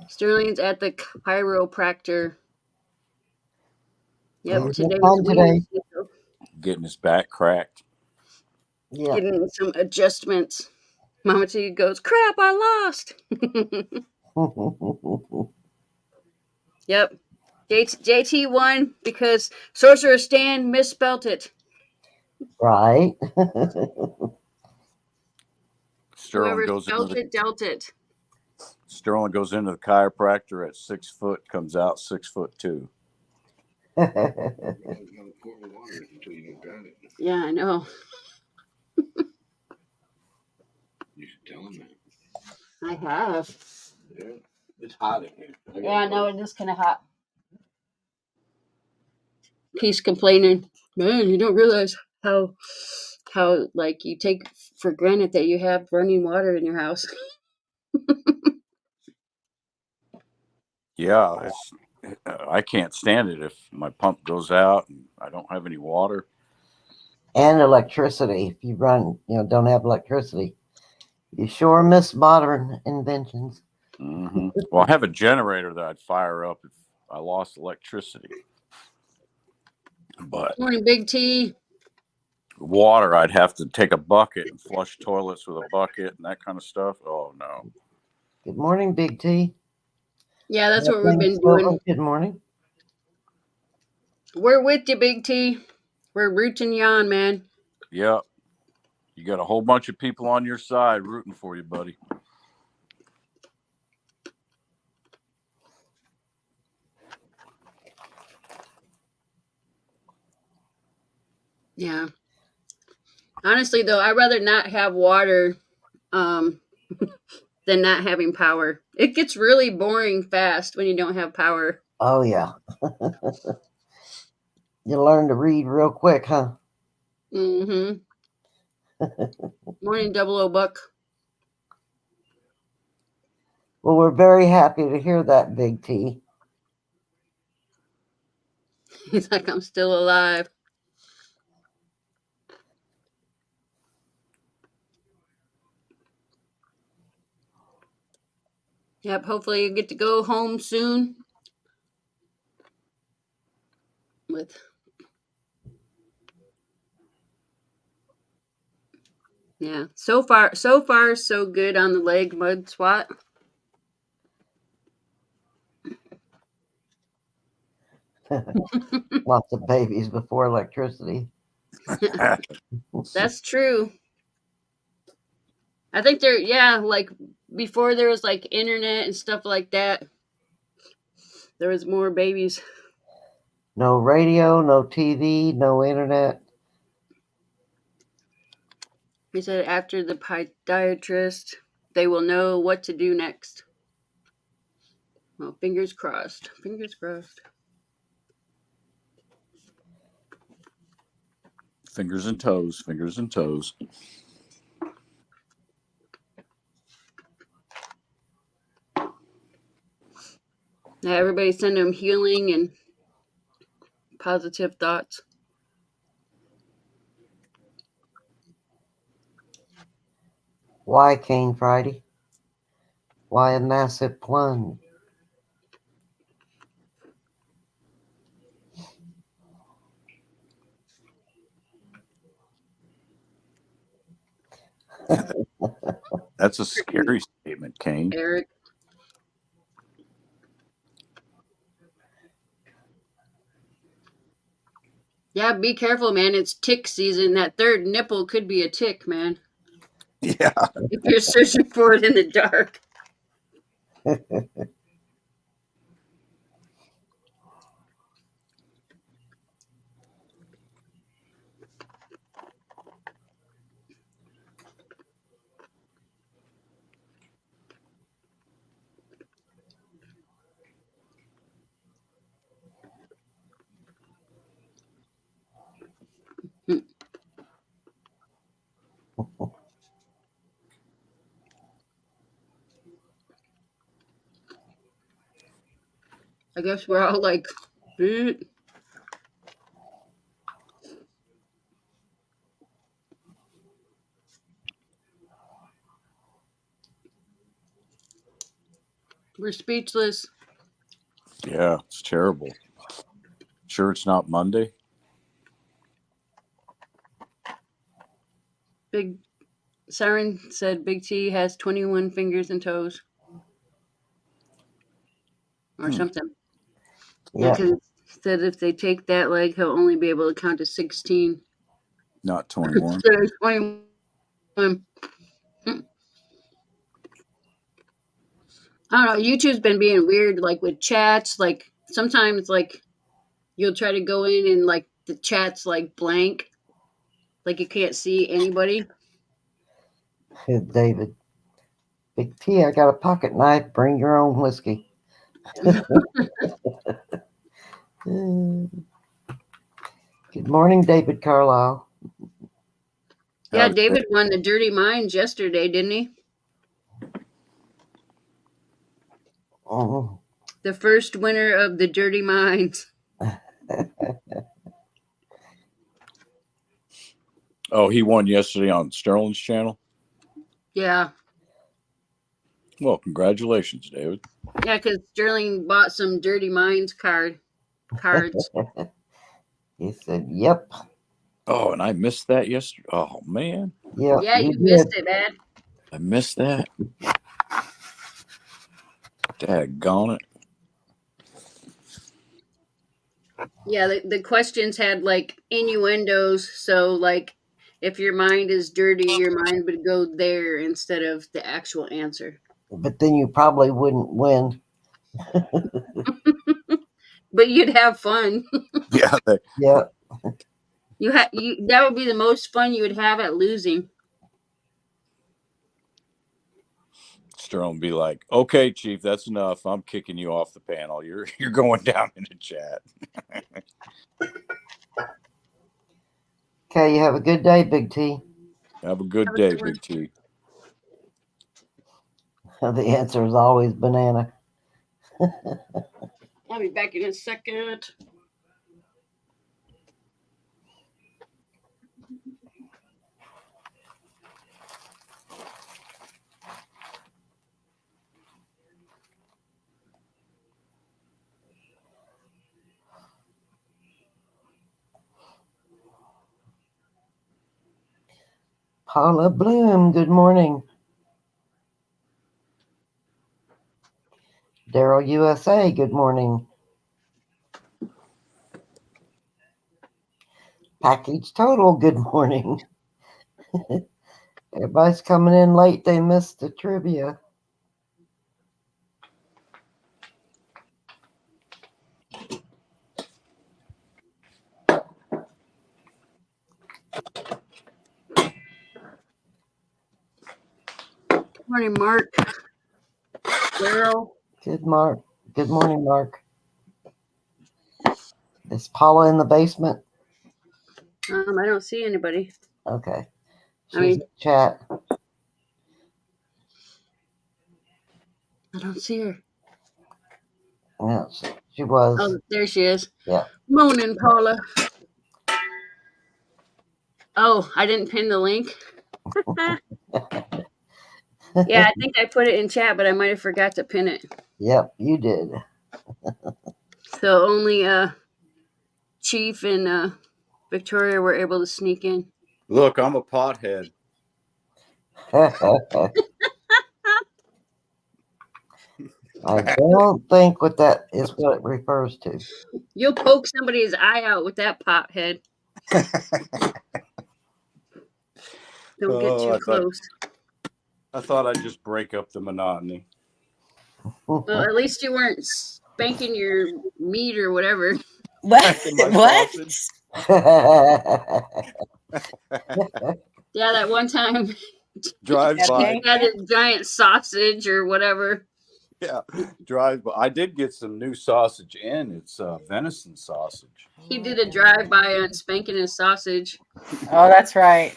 Sterling's at the chiropractor. Yep, today's fun today. Getting his back cracked. Yeah. Getting some adjustments. Mama T goes, crap, I lost. Yep. JT won because Sorcerer Stan misspelt it. Right. Whoever spelt it, dealt it. Sterling goes into the chiropractor at 6 foot, comes out 6'2". Yeah, I know. You should tell him that. I have. Yeah. It's hot in here. Yeah, I know it is kind of hot. He's complaining, man. You don't realize how like you take for granted that you have running water in your house. Yeah, it's I can't stand it if my pump goes out and I don't have any water. And electricity. If you don't have electricity, you sure miss modern inventions. Well, I have a generator that I'd fire up if I lost electricity, but Morning, Big T. water, I'd have to take a bucket and flush toilets with a bucket and that kind of stuff. Oh no. Good morning, Big T. Yeah, that's what we've been Silver, doing. good morning. We're with you, Big T. We're rooting you on, man. Yep. You got a whole bunch of people on your side rooting for you, buddy. Yeah. Honestly, though, I'd rather not have water than not having power. It gets really boring fast when you don't have power. Oh, yeah. You learn to read real quick, huh? Mm-hmm. Morning, 00 Buck. Well, we're very happy to hear that, Big T. He's like, I'm still alive. Yep, hopefully you get to go home soon. Yeah, so far so good on the leg mud swat. Lots of babies before electricity. That's true. I think like before there was like internet and stuff like that, there was more babies. No radio, no TV, no internet. He said after the podiatrist, they will know what to do next. Well, fingers crossed. Fingers crossed. Fingers and toes, fingers and toes. Yeah, everybody send them healing and positive thoughts. Why Cane Friday? Why a massive plunge? That's a scary statement, Kane. Eric. Yeah, be careful, man. It's tick season. That third nipple could be a tick, man. Yeah. If you're searching for it in the dark. I guess we're all like, we're speechless. Yeah, it's terrible. Sure it's not Monday? Big Siren said Big T has 21 fingers and toes. Or something. Yeah. Because it said if they take that leg, he'll only be able to count to 16. Not 21. 21. I don't know. YouTube's been being weird, like with chats. Like sometimes, like you'll try to go in and like the chat's like blank, like you can't see anybody. David. Big T, I got a pocket knife. Bring your own whiskey. Good morning, David Carlisle. Yeah, Howdy, David won the Dirty Minds yesterday, didn't he? Mhm. The first winner of the Dirty Minds. Oh, he won yesterday on Sterling's channel. Yeah. Well, congratulations, David. Yeah, because Sterling bought some Dirty Minds cards. He said, "Yep, Oh, and I missed that yesterday. Oh man, yep, Yeah, you you missed did." it, Ed. I missed that. Daggone it. Yeah, the questions had like innuendos. So, like, if your mind is dirty, your mind would go there instead of the actual answer. But then you probably wouldn't win. But you'd have fun. Yeah, Yep. That would be the most fun you would have at losing. Sterling would be like, "Okay, Chief, that's enough. I'm kicking you off the panel. You're going down in the chat." Okay, you have a good day, Big T. Have a good Have a day, good one. Big T. The answer is always banana. I'll be back in a second. Paula Bloom, good morning. Daryl USA, good morning. Package Total, good morning. Everybody's coming in late. They missed the trivia. Good morning, Mark. Daryl. Good morning, Mark. Is Paula in the basement? I don't see anybody. Okay. She's I mean- in chat. I don't see her. Yeah, she was. Oh, there she is. Yeah. Morning, Paula. Oh, I didn't pin the link. Yeah, I think I put it in chat, but I might have forgot to pin it. Yep, you did. So only Chief and Victoria were able to sneak in. Look, I'm a pothead. I don't think that is what it refers to. You'll poke somebody's eye out with that pot head. Don't get too close. I thought I'd just break up the monotony. Well, at least you weren't spanking your meat or whatever. What? What? Yeah, that one time Drive by. he had a giant sausage or whatever. Yeah, drive by. I did get some new sausage in. It's venison sausage. He did a drive-by on spanking his sausage. Oh, that's right.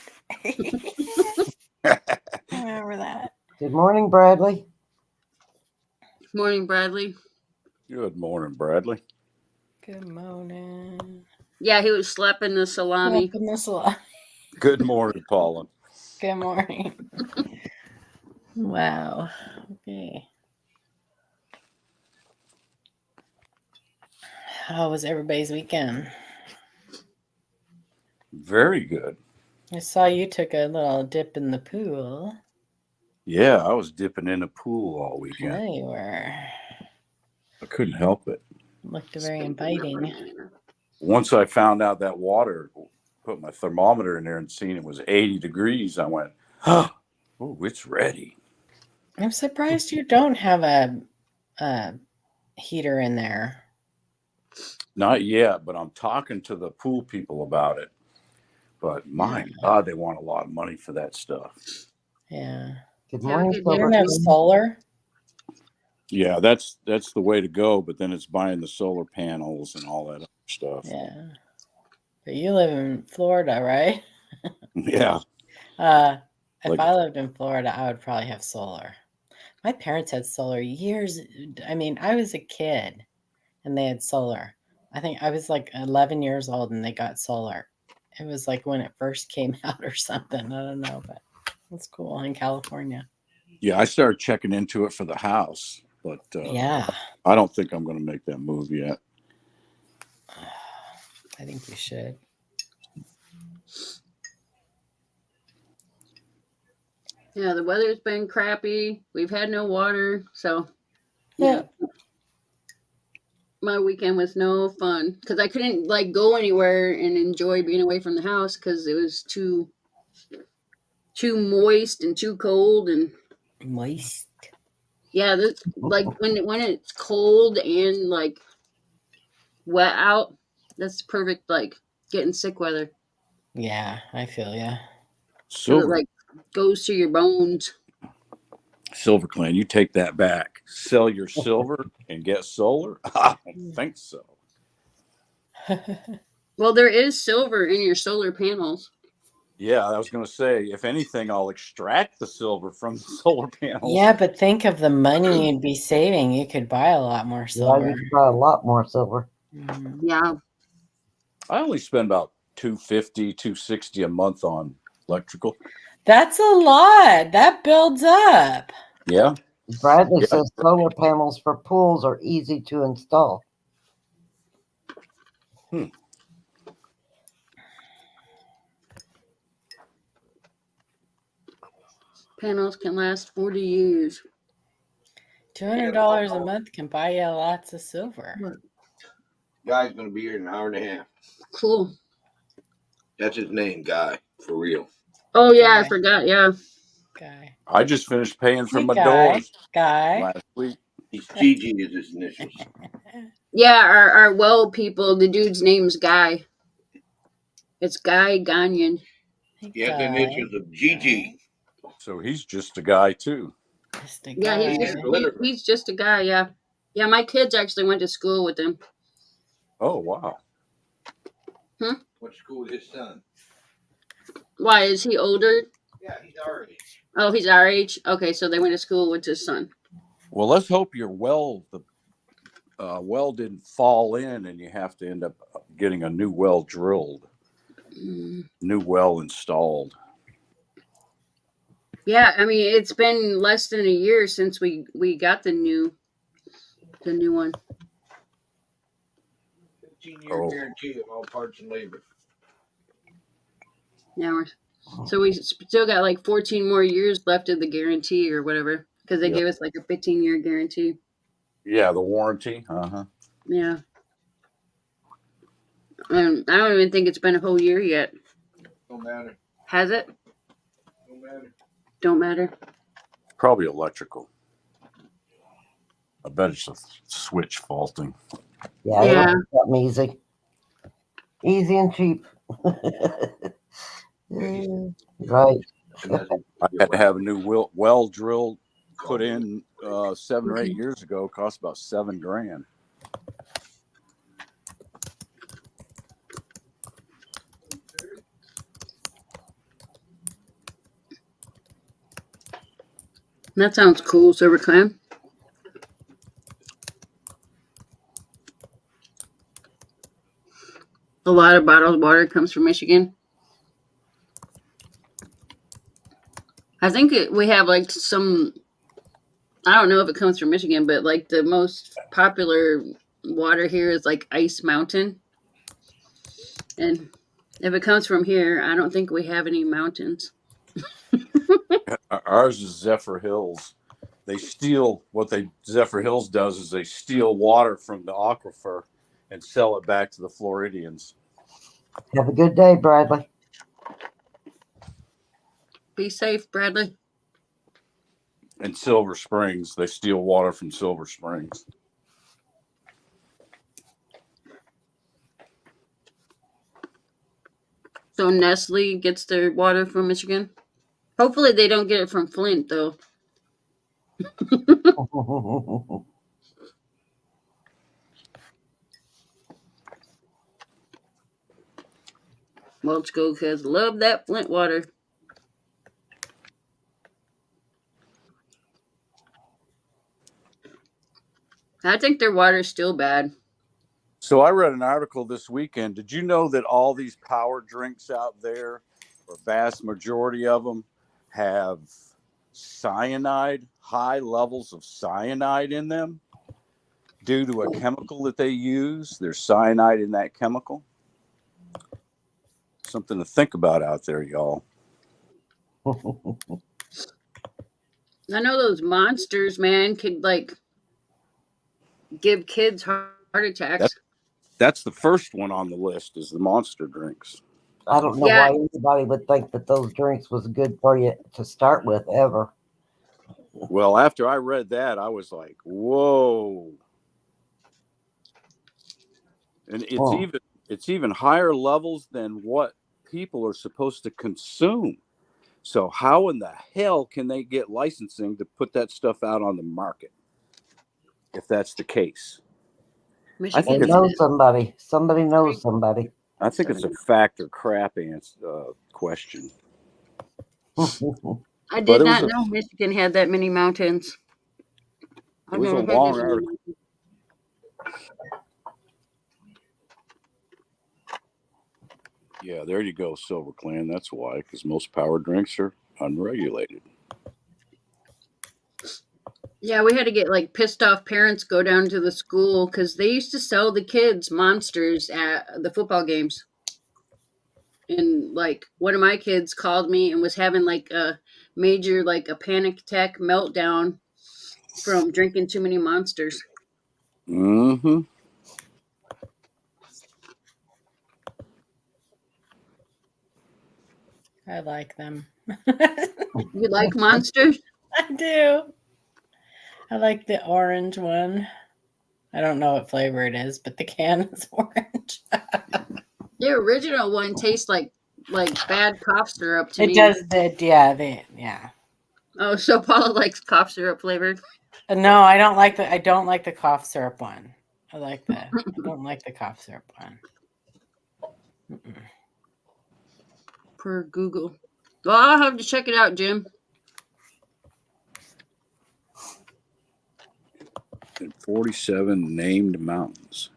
I remember that. Good morning, Bradley. Morning, Bradley. Good morning, Bradley. Good morning. Yeah, he was slapping the salami. Slapping the salami. Good morning, Paula. Good morning. Wow. Okay. How was everybody's weekend? Very good. I saw you took a little dip in the pool. Yeah, I was dipping in the pool all I weekend. know you were. I couldn't help it. Looked very inviting. Once I found out that water, put my thermometer in there and seen it was 80 degrees, I went, oh, it's ready. I'm surprised you don't have a heater in there. Not yet, but I'm talking to the pool people about it. But my God, they want a lot of money for that stuff. Yeah. Good Have a morning, good You day. don't Silver have King. solar? Yeah, that's the way to go. But then it's buying the solar panels and all that other stuff. Yeah. But you live in Florida, right? Yeah. If Like- I lived in Florida, I would probably have solar. My parents had solar years. I mean, I was a kid and they had solar. I think I was like 11 years old and they got solar. It was like when it first came out or something. I don't know, but it's cool in California. Yeah, I started checking into it for the house, but Yeah, I don't think I'm going to make that move yet. I think you should. Yeah, the weather's been crappy. We've had no water, so yeah. My weekend was no fun because I couldn't like go anywhere and enjoy being away from the house because it was too moist and too cold. And Moist. yeah, this like when it's cold and like wet out, that's perfect like getting sick weather Yeah, I feel ya. 'cause it Silver like goes to your bones. Silver Clan, you take that back. Sell your silver and get solar? I don't think so. Well, there is silver in your solar panels. Yeah, I was going to say, if anything, I'll extract the silver from the solar panels. Yeah, but think of the money you'd be saving. You could buy a lot more Yeah, silver. you could buy a lot more silver. Mhm. Yeah, I only spend about $250, $260 a month on electrical. That's a lot. That builds up. Yeah. Bradley Yeah. says solar panels for pools are easy to install. panels can last 40 years. $200 a month can buy you lots of silver. Guy's gonna be here in an hour and a half. Cool. That's his name, Guy, for real. Oh yeah, I Okay. forgot. Yeah, Guy. I just finished paying for Hey, my Guy. doors Guy. last week. He's Gigi is his initials. yeah. Our well people. The dude's name's Guy. It's Guy Gagnon. Hey, He has the Guy. initials of Gigi. So he's just a guy, too. Just a Yeah, guy. he's just a guy. Yeah, yeah. My kids actually went to school with him. Oh, wow. What school is his son? Why is he older? Yeah, he's our age. Oh, he's our age. Okay, so they went to school with his son. Well, let's hope your well, the well didn't fall in and you have to end up getting a new well drilled, new well installed. Yeah, I mean it's been less than a year since we got the new one. 15-year Oh. guarantee of all parts and labor. Yeah, so we still got like 14 more years left of the guarantee or whatever because they Yep. gave us like a 15-year guarantee. Yeah, the warranty. Uh-huh. Yeah. I don't even think it's been a whole year yet. Don't matter. Has it? Don't matter. Don't matter. Probably electrical. I bet it's a switch faulting. Yeah, Yeah. it'll come easy. Easy and cheap. Right. And that's I had to have a new well drilled, put in 7 or 8 years ago. Cost about $7,000. That sounds cool, Silver Clan. A lot of bottled water comes from Michigan. I think we have like some. I don't know if it comes from Michigan, but like the most popular water here is like Ice Mountain. And if it comes from here, I don't think we have any mountains. Ours is Zephyr Hills. They steal Zephyr Hills does is they steal water from the aquifer and sell it back to the Floridians. Have a good day, Bradley. Be safe, Bradley. And Silver Springs, they steal water from Silver Springs. So Nestle gets their water from Michigan, Hopefully they don't get it from Flint, though. Welch go because love that Flint water. I think their water's still bad. So I read an article this weekend. Did you know that all these power drinks out there, or vast majority of them, have cyanide, high levels of cyanide in them due to a chemical that they use? There's cyanide in that chemical. Something to think about out there, y'all. I know those monsters, man, could like give kids heart attacks. That's the first one on the list, is the monster drinks. I don't know Yeah. why anybody would think that those drinks was good for you to start with ever. Well, after I read that, I was like, whoa. And it's even higher levels than what people are supposed to consume. So how in the hell can they get licensing to put that stuff out on the market if that's the case? I They think know somebody. Somebody knows somebody. I think it's a fact or crap question. I But did it not was know Michigan had that many mountains. It was a long article. Yeah, there you go, Silver Clan. That's why, because most power drinks are unregulated. Yeah, we had to get like pissed off parents go down to the school because they used to sell the kids monsters at the football games. And like one of my kids called me and was having like a major, like a panic attack meltdown from drinking too many monsters. Mm-hmm. I like them. You like monsters? I do. I like the orange one. I don't know what flavor it is, but the can is orange. The original one tastes like bad cough syrup to me. It does that, yeah. Oh, so Paula likes cough syrup flavored. No, I don't like the cough syrup one. I don't like the cough syrup one. Mm-mm. Per Google. Well, I'll have to check it out, Jim. And 47 named mountains.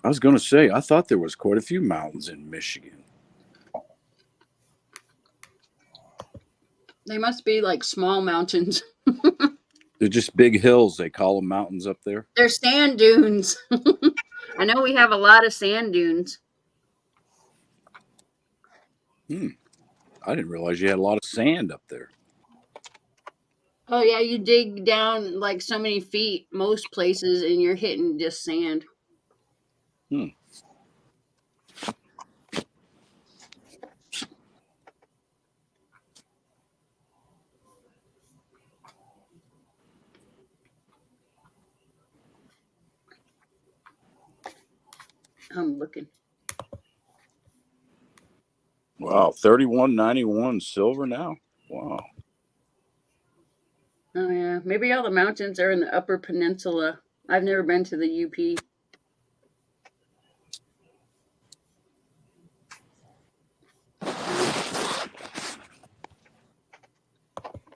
I was going to say, I thought there was quite a few mountains in Michigan. They must be like small mountains. They're just big hills. They call them mountains up there. They're sand dunes. I know we have a lot of sand dunes. I didn't realize you had a lot of sand up there. Oh yeah, you dig down like so many feet most places and you're hitting just sand. I'm looking. Wow, 3191 silver now. Wow. Oh yeah, maybe all the mountains are in the Upper Peninsula. I've never been to the UP.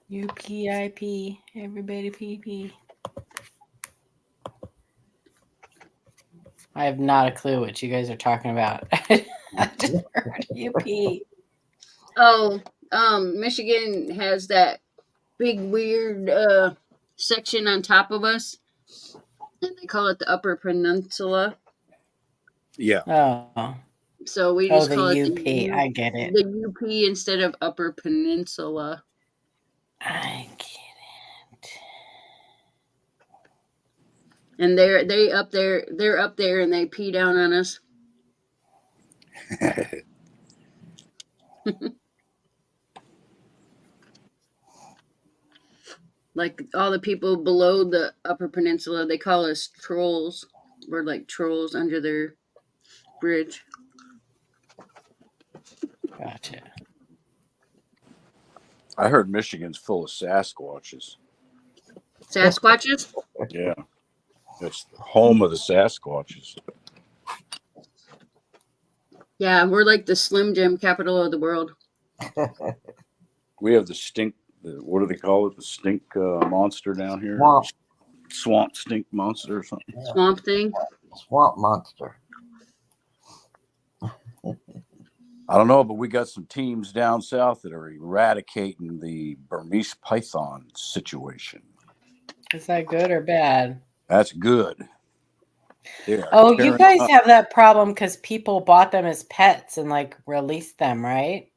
UPIP, everybody PP. I have not a clue what you guys are talking about. I just heard UP. Oh, Michigan has that big weird section on top of us, and they call it the Upper Peninsula. Yeah. Oh. So we just the call it UP. I get it. The UP instead of Upper Peninsula. I get it. And they're up there and they pee down on us. Like all the people below the Upper Peninsula, they call us trolls. We're like trolls under their bridge. Gotcha. I heard Michigan's full of Sasquatches. Sasquatches? Yeah, it's the home of the Sasquatches. Yeah, we're like the Slim Jim capital of the world. We have the stink. What do they call it? The stink monster down here. Swamp. Swamp stink monster or something. Swamp thing. Swamp monster. I don't know, but we got some teams down south that are eradicating the Burmese python situation. Is that good or bad? That's good. They are Oh, you tearing guys up. have that problem because people bought them as pets and like released them, right?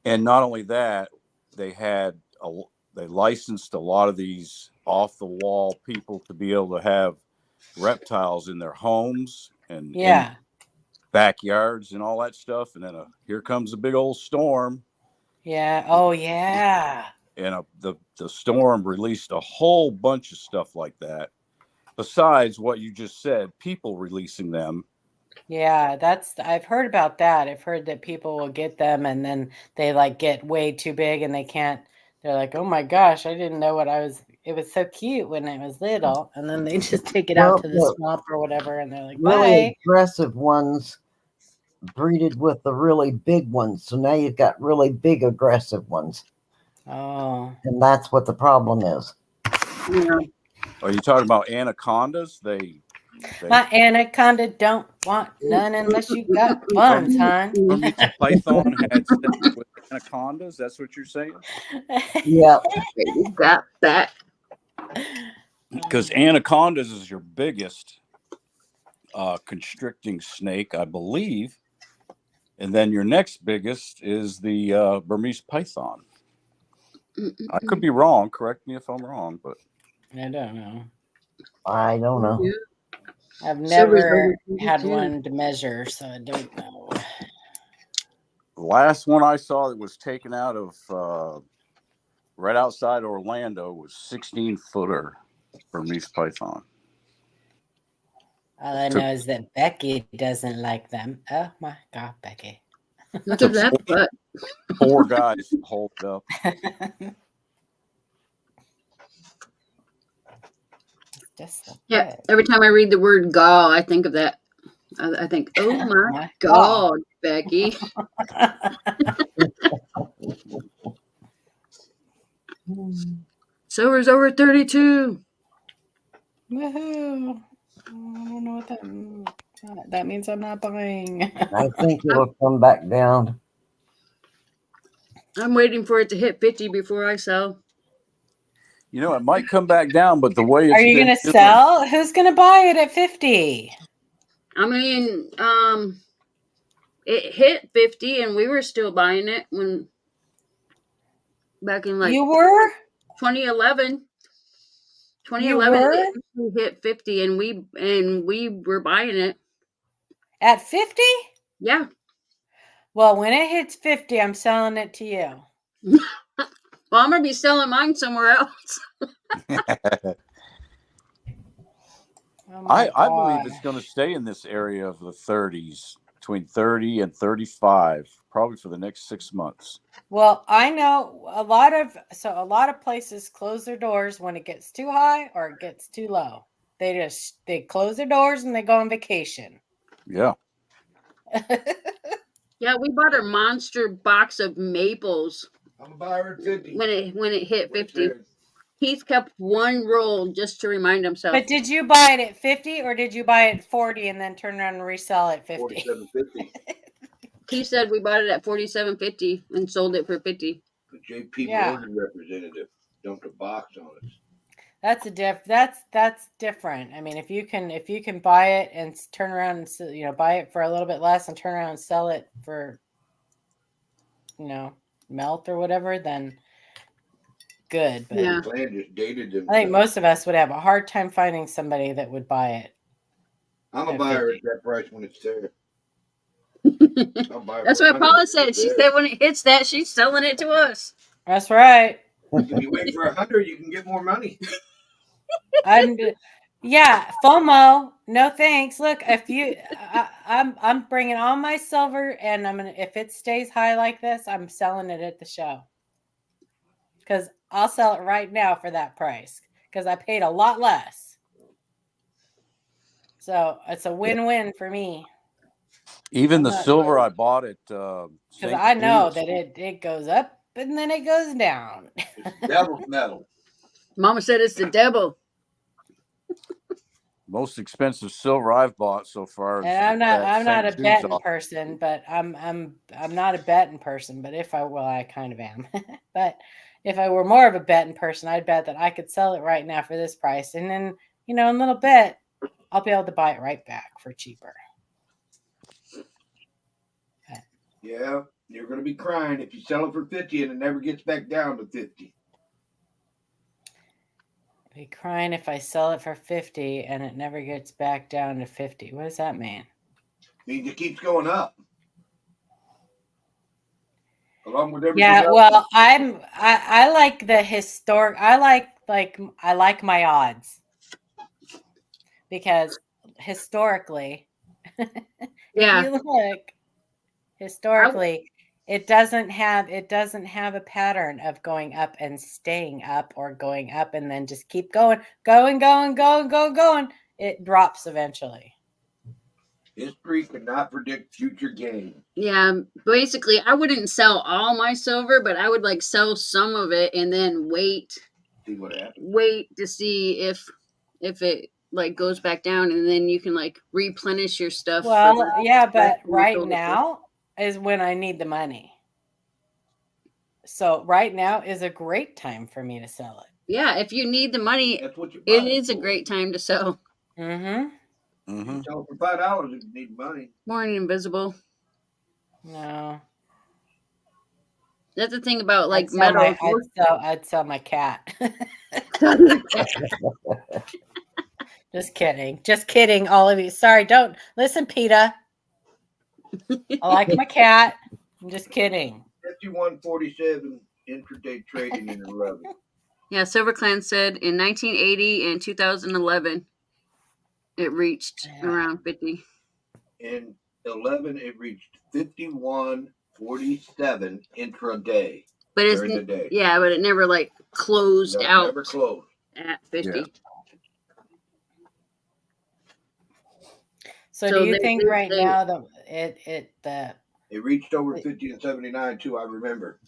And not only that, they licensed a lot of these off the wall people to be able to have reptiles in their homes and Yeah. backyards and all that stuff. And then here comes a big old storm. Yeah. Oh, yeah. And the storm released a whole bunch of stuff like that. Besides what you just said, people releasing them. Yeah, I've heard about that. I've heard that people will get them and then they like get way too big and they're like, oh my gosh, I didn't know it was so cute when it was little. And then they just take it out to the swamp or whatever. And they're like, Really bye. aggressive ones breeded with the really big ones. So now you've got really big aggressive ones. Oh, And that's what the problem is. Yeah. Are you talking about anacondas? my anaconda don't want none unless you got funds, hon. Burmese python had sex with anacondas. That's what you're saying? Yeah. You got that. Because anacondas is your biggest constricting snake, I believe. And then your next biggest is the Burmese python. I could be wrong. Correct me if I'm wrong, but I don't know. I don't know. Yeah. I've Silver's never over had 22. one to measure, so I don't know. the last one I saw that was taken out of right outside Orlando was 16-footer Burmese python. All I know is that Becky doesn't like them. Oh my God, Becky. Look at that butt. 4 guys hold it up. Just so Yeah, good. every time I read the word "gaw," I think of that. I think, oh my My God, Becky. Silver's over 32. Woohoo! I don't know what that means. That means I'm not buying. I think it'll come back down. I'm waiting for it to hit 50 before I sell. You know, it might come back down, but the way it's Are you been going to doing- sell? Who's going to buy it at 50? I mean, it hit 50 and we were still buying it when back in like You were? 2011. 2011 it hit 50 and we were buying it. At 50? Yeah. Well, when it hits 50, I'm selling it to you. Well, I'm gonna be selling mine somewhere else. Oh my I believe God. it's going to stay in this area of the 30s, between 30 and 35, probably for the next 6 months. Well, I know a lot of places close their doors when it gets too high or it gets too low. They close their doors and they go on vacation. Yeah. Yeah, we bought a monster box of maples I'm a buyer at 50. when it hit 50. He's kept one roll just to remind himself. But did you buy it at 50 or did you buy it at 40 and then turn around and resell it at 50? 47.50. He said we bought it at $47.50 and sold it for 50. The JP Yeah. Morgan representative dumped a box on us. That's different. I mean, if you can buy it and turn around and buy it for a little bit less and turn around and sell it for melt or whatever, then good. But Yeah. Land just dated them. I think most of us would have a hard time finding somebody that would buy it. I'm a at buyer 50. at that price when it's there. I'll buy it That's for what Paula 100 said. when it's She there. said when it hits that, she's selling it to us. That's right. If you wait for 100, you can get more money. Yeah, FOMO. No thanks. Look, I'm bringing all my silver, and if it stays high like this, I'm selling it at the show. because I'll sell it right now for that price because I paid a lot less. So it's a win-win for me Even I'm the not- silver I bought at because St. I know Jude's, that it goes up and then it goes down. It's devil's metal. Mama said it's the devil. most expensive silver I've bought so far. Is And at I'm not a St. Jude's betting auction. person, but I'm not a betting person. But I kind of am. But if I were more of a betting person, I'd bet that I could sell it right now for this price, and then in a little bit, I'll be able to buy it right back for cheaper. Yeah, you're going to be crying if you sell it for 50 and it never gets back down to 50. I'd be crying if I sell it for 50 and it never gets back down to 50. What does that mean? Means it keeps going up. Along with everything Yeah, else. well, I like the historic. I like my odds because historically, Yeah. if you look historically, it doesn't have a pattern of going up and staying up or going up and then just keep going. It drops eventually. History cannot predict future gain. Yeah, basically, I wouldn't sell all my silver, but I would like sell some of it and then wait See what happens. to see if it like goes back down, and then you can like replenish your stuff. for Well, the yeah, rest but of the right silver. now is when I need the money. So right now is a great time for me to sell it. Yeah, if you need the money, That's what you it is a great time to sell. Mm-hmm. Mhm. Sell it for $5 if you need money. Morning Invisible. No. That's the thing about like I'd sell metal. I'd sell my cat. Just kidding, all of you. Sorry, don't listen, PETA. I like my cat. I'm just kidding. 51.47 intraday trading in 11. Yeah, Silver Clan said in 1980 and 2011, it reached Yeah. around 50. In 11, it reached 51.47 intraday But it's during the day. yeah, but it never like closed No, out never closed. at 50. Yeah. So So do you they- think they- right they- now the It reached over 50 and 79 too, I remember.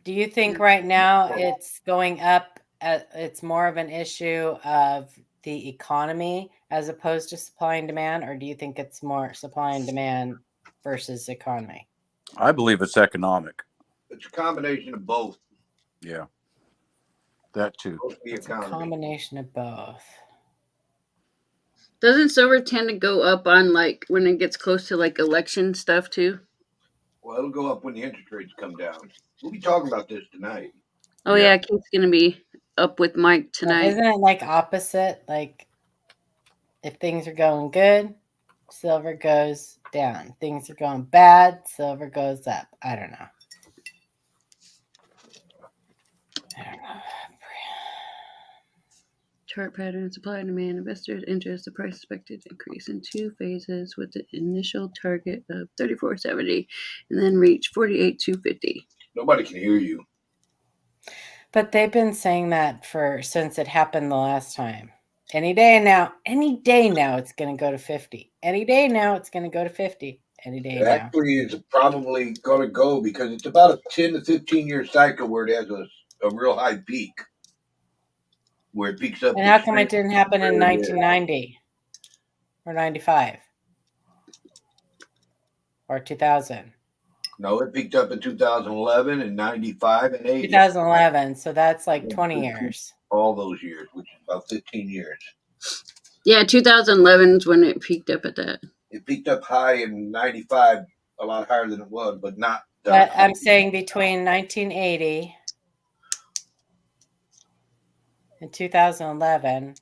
do you think right now it's going up? It's more of an issue of the economy as opposed to supply and demand, or do you think it's more supply and demand versus economy? I believe it's economic. It's a combination of both. Yeah. That too. Both the It's a economy. combination of both. Doesn't silver tend to go up on like when it gets close to like election stuff too? Well, it'll go up when the interest rates come down. We'll be talking about this tonight. Oh Yeah. yeah, Keith's gonna be up with Mike tonight. Isn't it like opposite? Like if things are going good, silver goes down. Things are going bad, silver goes up. I don't know. Chart pattern, supply and demand, investors' interest, the price expected to increase in two phases with the initial target of 34.70 and then reach 48.250. Nobody can hear you. But they've been saying that since it happened the last time. Any day now, it's going to go to 50. Any day now, it's going to go to 50. Any day It now. actually is probably going to go because it's about a 10 to 15 year cycle where it has a real high peak. Where it peaks up. And how come it didn't happen in 1990 or 95 or 2000? No, it peaked up in 2011 and 95 and 80. 2011. So that's like 20 years. All those years, which is about 15 years. Yeah, 2011 is when it peaked up at that. It peaked up high in 95, a lot higher than it was, but not. But I'm saying between 1980 and 2011.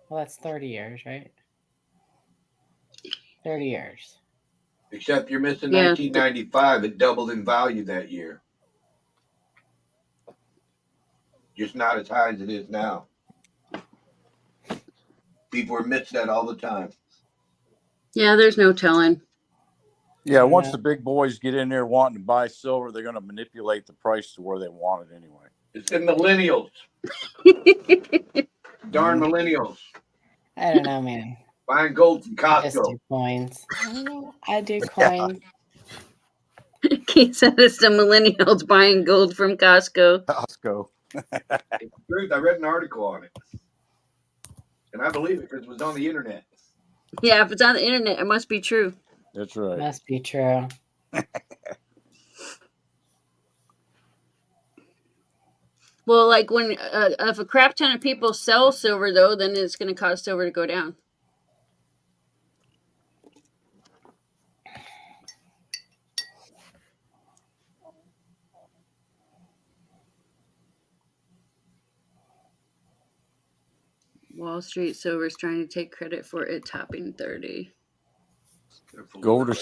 Well, that's 30 years, right? 30 years. Except you're missing Yeah. 1995. It doubled in value that year. Just not as high as it is now. People are missing that all the time. Yeah, there's no telling. Yeah, once Yeah. the big boys get in there wanting to buy silver, they're going to manipulate the price to where they want it anyway. It's the millennials. Darn millennials. I don't know, man. Buying gold from I just Costco. do coins. I do Yeah. coins. Keith said it's the millennials buying gold from Costco. Costco. It's the truth. I read an article on it. And I believe it because it was on the internet. Yeah, if it's on the internet, it must be true. That's right. Must be true. Well, like when if a crap ton of people sell silver, though, then it's going to cause silver to go down. Wall Street Silver is trying to take credit for it topping 30. Go over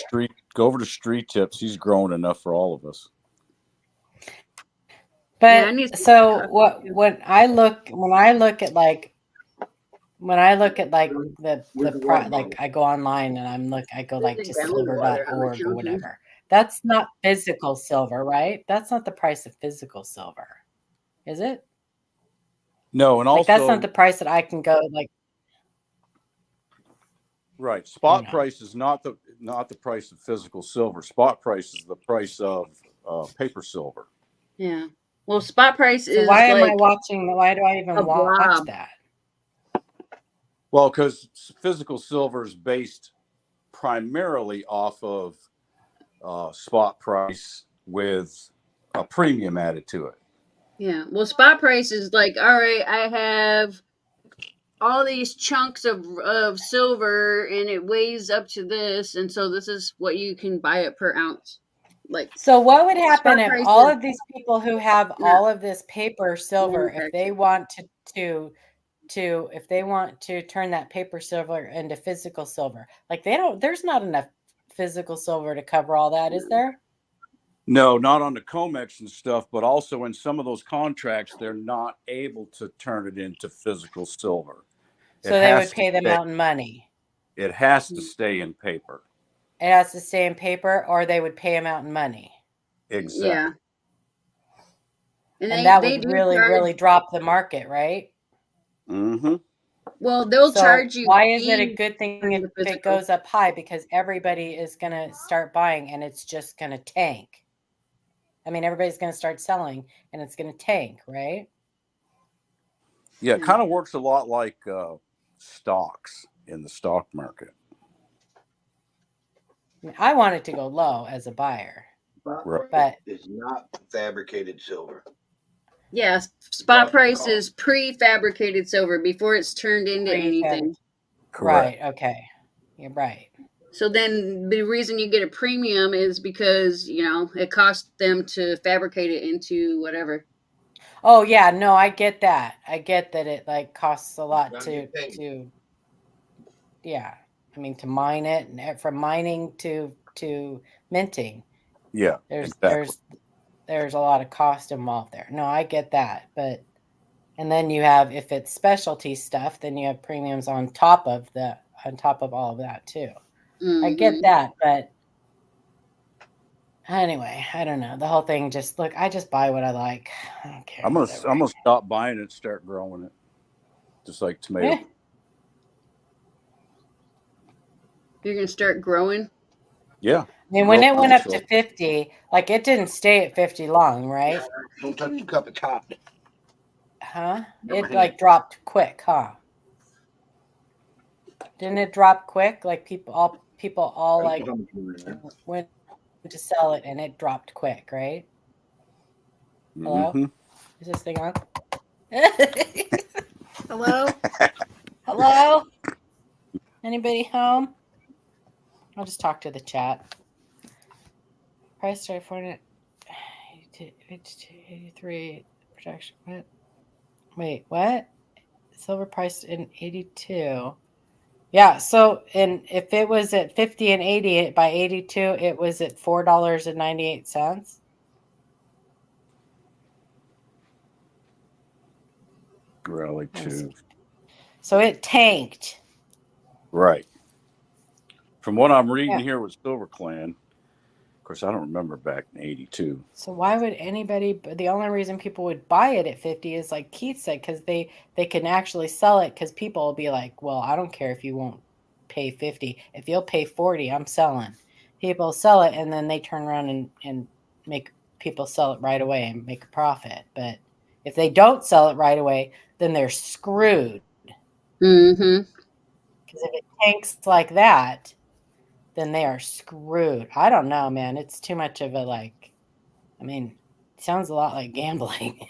to Street Tips. He's growing enough for all of us. Yeah, I But need some so coffee, what too. when I look at like the water like I go online and I go like to Think value water, how much silver.org or you whatever. That's not physical silver, right? That's not the price of physical silver. Is it? No, and Like that's not also the price that I can go like right. you Spot know. price is not the price of physical silver. Spot price is the price of paper silver. Yeah. Well, spot price So is why am I like watching? Why do I a even watch blob. that? Well, because physical silver is based primarily off of spot price with a premium added to it. Yeah. Well, spot price is like, all right, I have all these chunks of silver and it weighs up to this, and so this is what you can buy it per ounce. Like So what would happen spot if price all is of these people who have not all of this paper silver, if they manufactured. want if they want to turn that paper silver into physical silver, like there's not enough physical silver to cover all that, is there? No, not on the COMEX and stuff, but also in some of those contracts, they're not able to turn it into physical silver. So they would pay them out in money. It has to stay in paper. It has to stay in paper, or they would pay them out in money. Exactly. Yeah. And that they would do really, charge, really drop the market, right? Mm-hmm. well, they'll So charge you why is it a fees good thing for if the it physical. goes up high? Because everybody is going to start buying and it's just going to tank. I mean, everybody's going to start selling and it's going to tank, right? Yeah, it Yeah. kind of works a lot like stocks in the stock market. I mean, I want it to go low as a buyer, Spot but price is not fabricated silver. Yeah, spot What price cost? is prefabricated silver before it's turned into anything. Correct. right. Okay. You're right. So then the reason you get a premium is because, it costs them to fabricate it into whatever. Oh yeah, no, I get that. I get that it like costs a lot Gotta to get paid. yeah. I mean to mine it and from mining to minting. Yeah, There's exactly. there's a lot of cost involved there. No, I get that. But and then you have if it's specialty stuff, then you have premiums on top of all of that too. I get Mhm. that, but anyway, I don't know. The whole thing just look, I just buy what I like. I don't care. I'm whatever. gonna stop buying it and start growing it, just like tomato. Eh, You're going to start growing. Yeah, I mean, when grow it went up so- to 50, like it didn't stay at 50 long, right? Don't touch the cup, it's hot. Huh? No, It my like hand. dropped quick, huh? Didn't it drop quick? Like people all I don't like know how much more in there. went to sell it and it dropped quick, right? Hello? Mhm. Is this thing on? Hello? Hello? Anybody home? I'll just talk to the chat. Price started for 83 projection. What? Wait, what? Silver price in 82. Yeah, so if it was at 50 and 80 by 82, it was at $4.98. Rally Let me see. two. So it tanked. Right. From what I'm reading Yeah. here with Silver Clan, of course, I don't remember back in '82. So why would anybody? The only reason people would buy it at 50 is like Keith said, because they can actually sell it. Because people will be like, well, I don't care if you won't pay 50. If you'll pay 40, I'm selling. People sell it, and then they turn around and make people sell it right away and make a profit. But if they don't sell it right away, then they're screwed. Mm-hmm. Because if it tanks like that, then they are screwed. I don't know, man. It's too much of a like. I mean, it sounds a lot like gambling.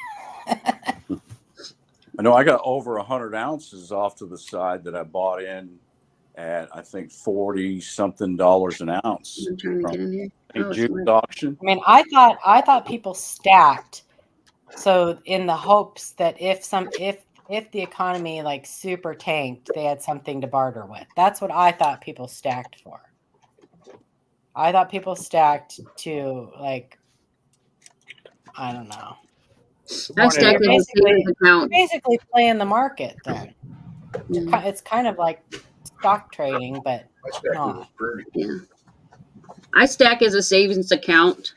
I know I got over 100 ounces off to the side that I bought in at, I think, $40-something an ounce I'm trying to from get in here. a Oh, it's June working. auction. I mean, I thought people stacked, so in the hopes that if the economy like super tanked, they had something to barter with. That's what I thought people stacked for. I thought people stacked to like, I don't know. I stack You're as a savings account. basically playing the market then. Yeah. It's kind of like stock trading, but I stack not. with Purdy. Yeah. I stack as a savings account.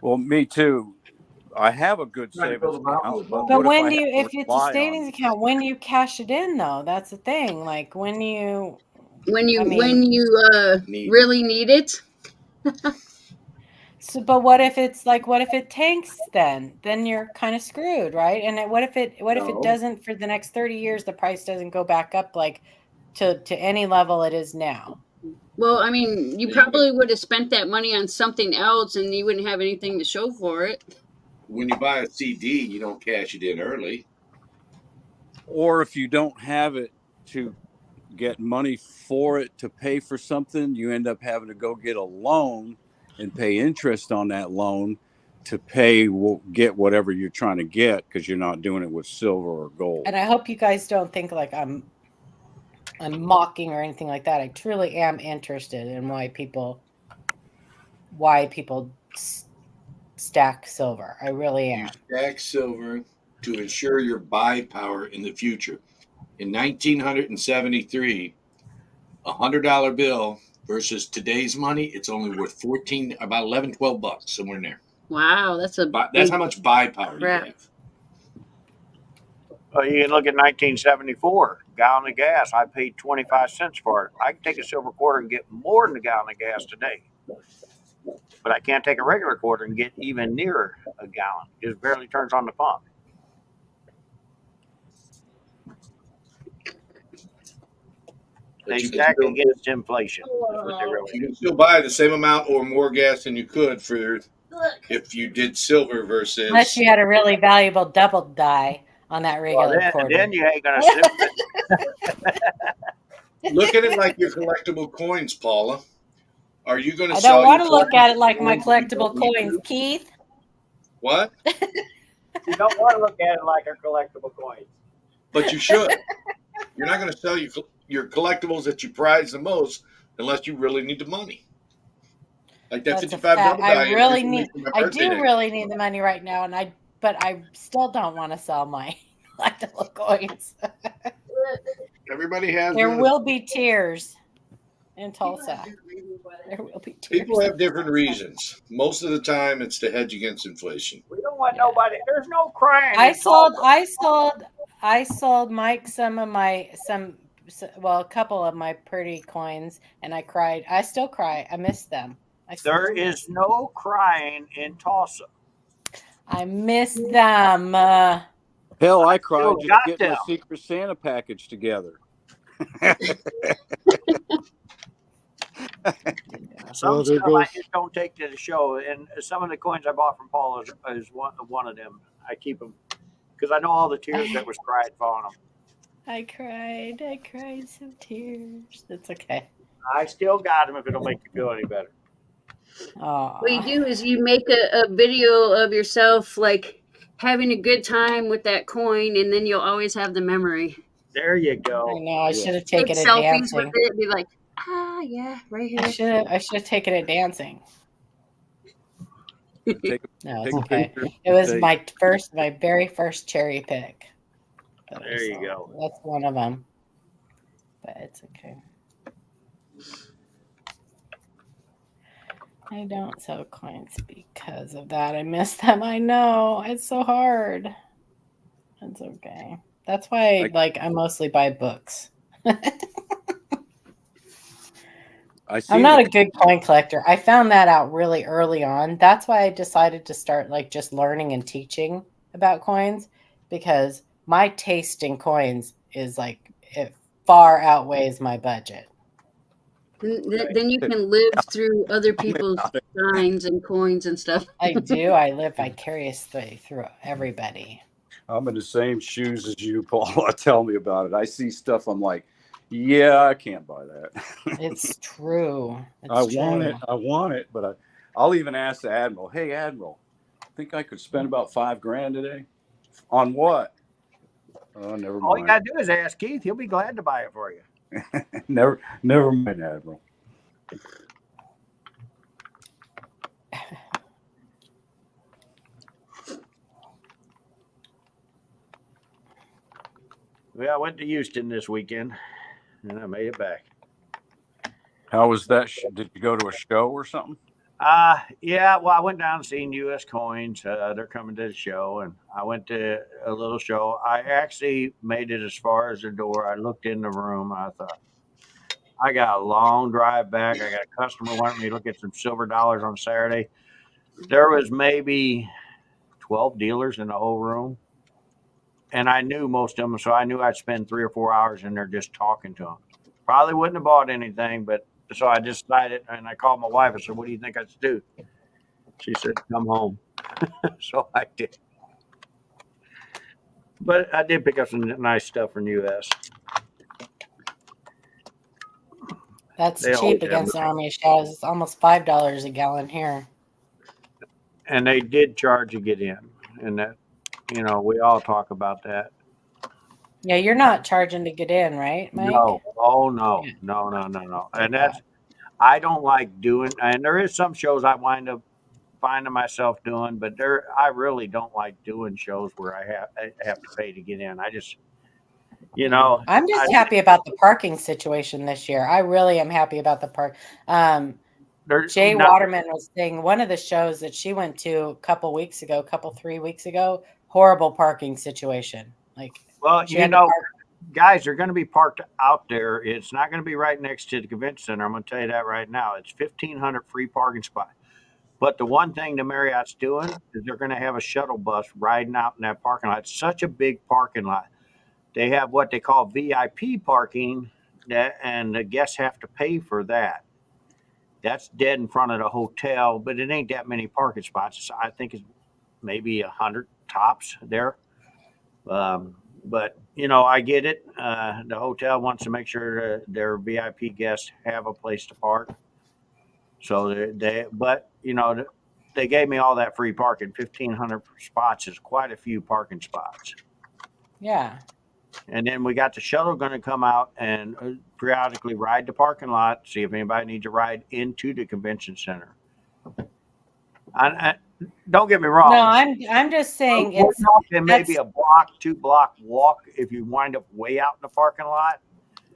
Well, me too. I have a good Trying to savings build a mountain account, with but bones. But what when if do I you, have if to it's a rely savings on? account, when do you cash it in though? That's the thing. Like when you, When you I mean, really need it. so, but what if it's like, what if it tanks then? Then you're kind of screwed, right? And what if it No. doesn't for the next 30 years, the price doesn't go back up like to any level it is now? Well, I mean, you probably would have spent that money on something else and you wouldn't have anything to show for it. When you buy a CD, you don't cash it in early. Or if you don't have it to get money for it to pay for something, you end up having to go get a loan and pay interest on that loan to get whatever you're trying to get, because you're not doing it with silver or gold. And I hope you guys don't think like I'm mocking or anything like that. I truly am interested in why people stack silver. I really You am. stack silver to ensure your buy power in the future. In 1973, $100 bill versus today's money, it's only worth about 11, 12 bucks, somewhere in there. Wow, that's a That's big how much buy power you crap. have. Well, you can look at 1974, gallon of gas. I paid 25 cents for it. I can take a silver quarter and get more than a gallon of gas today. But I can't take a regular quarter and get even near a gallon. It just barely turns on the pump. They You can stack still- against inflation. Is what they really You do. can still buy the same amount or more gas than you could if you did silver versus. Unless you had a really valuable double die on that Well, regular quarter. then you ain't gonna sniff it. Look at it like your collectible coins, Paula. Are you going to I sell? don't want to your look at it like my coins if you collectible don't need coins, to? Keith. What? You don't want to look at it like a collectible coins. But you should. You're not going to sell your collectibles that you prize the most unless you really need the money. Like that That's a 55 fact. double I die really recently need. for my I birthday do today. really need the money right now, but I still don't want to sell my collectible coins. Everybody has There one. will be tears in Tulsa. There will be tears. People have different reasons. Most of the time, it's to hedge against inflation. We don't want nobody. There's no crying. I in Tulsa. sold Mike a couple of my pretty coins, and I cried. I still cry. I miss them. There is no crying in Tulsa. I miss them. Hell, I cried still just got getting my them. Secret Santa package together. Some stuff I just don't take to the show, and some of the coins I bought from Paul is one of them. I keep them because I know all the tears that was cried on them. I cried some tears. That's okay. I still got them if it'll make you feel any better. Oh, What you do is you make a video of yourself like having a good time with that coin, and then you'll always have the memory. There you I go. know. I Yeah. should have Take taken it selfies dancing. with it, be like, yeah, right here. I should have taken it dancing. Take No, take it's a okay. picture. It was Say, my very first cherry pick. that I There you sold. go. That's one of them. But it's okay. I don't sell coins because of that. I miss them. I know. It's so hard. It's okay. That's why I mostly buy books. I I'm seen not the a good coin collector. I found that out really early on. That's why I decided to start just learning and teaching about coins, because my taste in coins is it far outweighs my budget. Then you can live through other tell me people's about it. signs and coins and stuff. I do. I live vicariously through everybody. I'm in the same shoes as you, Paula. Tell me about it. I see stuff. I'm like, yeah, I can't buy that. It's true. I It's want true. it. I want it. But I'll even ask the admiral, hey, admiral, think I could spend about $5,000 today? On what? Oh, never All you mind. gotta do is ask Keith. He'll be glad to buy it for you. Never mind, admiral. Well, I went to Houston this weekend, and I made it back. How was that? Did you go to a show or something? Yeah. Well, I went down and seen U.S. Coins. They're coming to the show, and I went to a little show. I actually made it as far as the door. I looked in the room. I thought, I got a long drive back. I got a customer wanting me to look at some silver dollars on Saturday. There was maybe 12 dealers in the whole room, and I knew most of them, so I knew I'd spend 3 or 4 hours in there just talking to them. Probably wouldn't have bought anything, but so I decided, and I called my wife. I said, "What do you think I should do?" She said, "Come home." So I did. But I did pick up some nice stuff from US. That's They cheap always have against the nice. Army of Shadows. It's almost $5 a gallon here. And they did charge to get in. And that, we all talk about that. Yeah, you're not charging to get in, right, Mike? No. Oh, no. Yeah. No. And I don't like doing, and there is some shows I wind up finding myself doing, but I really don't like doing shows where I have to pay to get in. I just, I'm just happy about the parking situation this year. I really am happy about the park. Jay Waterman was saying one of the shows that she went to a couple 3 weeks ago, horrible parking situation. Well, guys, they're going to be parked out there. It's not going to be right next to the convention center. I'm going to tell you that right now. It's 1,500 free parking spots. But the one thing the Marriott's doing is they're going to have a shuttle bus riding out in that parking lot. It's such a big parking lot. They have what they call VIP parking, and the guests have to pay for that. That's dead in front of the hotel, but it ain't that many parking spots. I think it's maybe 100 tops there. But I get it. The hotel wants to make sure their VIP guests have a place to park. So they gave me all that free parking. 1,500 spots is quite a few parking spots. Yeah. And then we got the shuttle going to come out and periodically ride the parking lot, see if anybody needs a ride into the convention center. Don't get me wrong. No, I'm just saying it may be a block, 2-block walk if you wind up way out in the parking lot.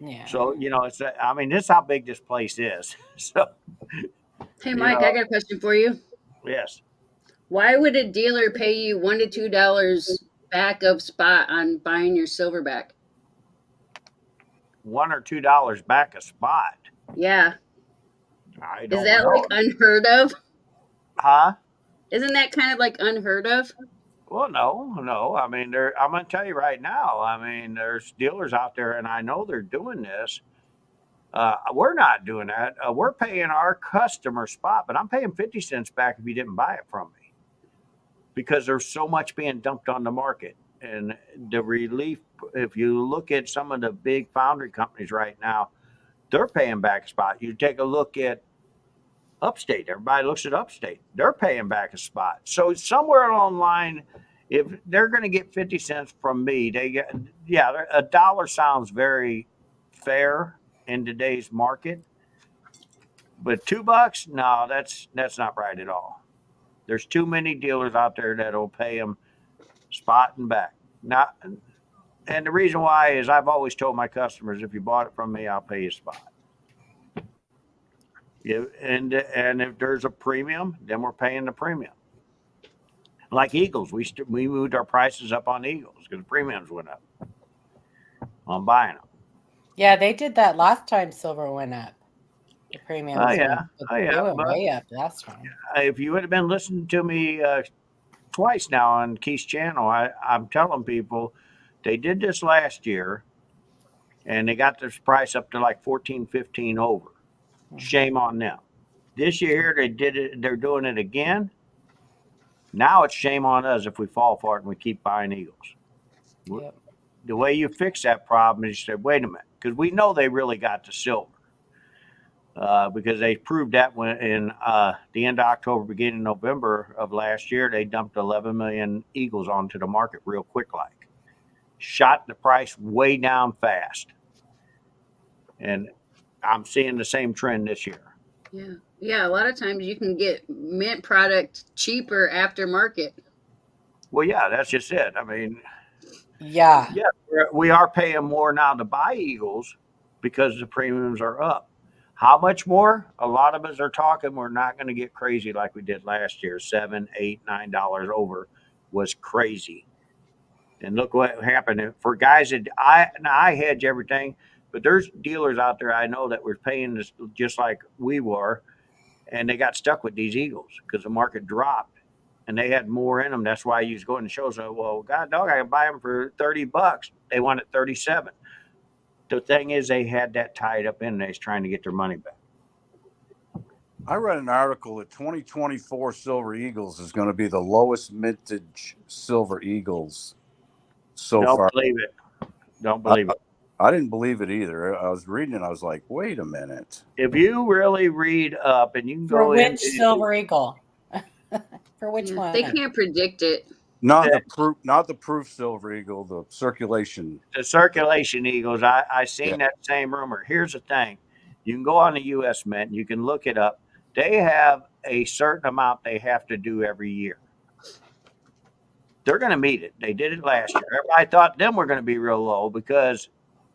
Yeah. So this is how big this place is. So. Hey, Mike, I got a question for you. Yes. Why would a dealer pay you $1 to $2 back of spot on buying your silverback? $1 or $2 back a spot. Yeah. I don't Is that know. unheard of? Huh? Isn't that kind of unheard of? Well, no. I mean, I'm going to tell you right now. I mean, there's dealers out there, and I know they're doing this. We're not doing that. We're paying our customer spot, but I'm paying 50 cents back if you didn't buy it from me, because there's so much being dumped on the market. And the relief, if you look at some of the big foundry companies right now, they're paying back a spot. You take a look at Upstate. Everybody looks at Upstate. They're paying back a spot. So somewhere along the line, if they're going to get 50 cents from me, $1 sounds very fair in today's market. But $2, no, that's not right at all. There's too many dealers out there that'll pay them spot and back. And the reason why is I've always told my customers, if you bought it from me, I'll pay you spot. And if there's a premium, then we're paying the premium. Like Eagles, we moved our prices up on Eagles because the premiums went up on buying them. Yeah, they did that last time silver went up. The premiums Oh yeah, went, but oh they yeah. went But way up last time. if you would have been listening to me twice now on Keith's channel, I'm telling people they did this last year, and they got this price up to like 14, 15 over. Shame on them. This year they did it. They're doing it again. Now it's shame on us if we fall for it and we keep buying Eagles. Yep. The way you fix that problem is you said, wait a minute, because we know they really got the silver. Because they proved that when in the end of October, beginning of November of last year, they dumped 11 million Eagles onto the market real quick, like shot the price way down fast. And I'm seeing the same trend this year. Yeah. Yeah, a lot of times you can get mint product cheaper after market. Well, yeah, that's just it. I mean, Yeah. yeah, we are paying more now to buy Eagles because the premiums are up. How much more? A lot of us are talking. We're not going to get crazy like we did last year. $7, $8, $9 over was crazy. And look what happened for guys that I hedge everything, but there's dealers out there I know that were paying this just like we were, and they got stuck with these Eagles because the market dropped and they had more in them. That's why you was going to show. So, well, God dog, I can buy them for $30. They wanted 37. The thing is, they had that tied up in. They's trying to get their money back. I read an article that 2024 Silver Eagles is going to be the lowest mintage Silver Eagles so Don't far. believe it. Don't believe it. I didn't believe it either. I was reading it. I was like, wait a minute. If you really read up and you can For go in, which silver eagle? For which Yeah, one? they can't predict it. Not the proof Silver Eagle, the circulation. the circulation Eagles, I seen that same rumor. Here's the thing. You can go on the U.S. Mint. You can look it up. They have a certain amount they have to do every year. They're going to meet it. They did it last year. Everybody thought them were going to be real low because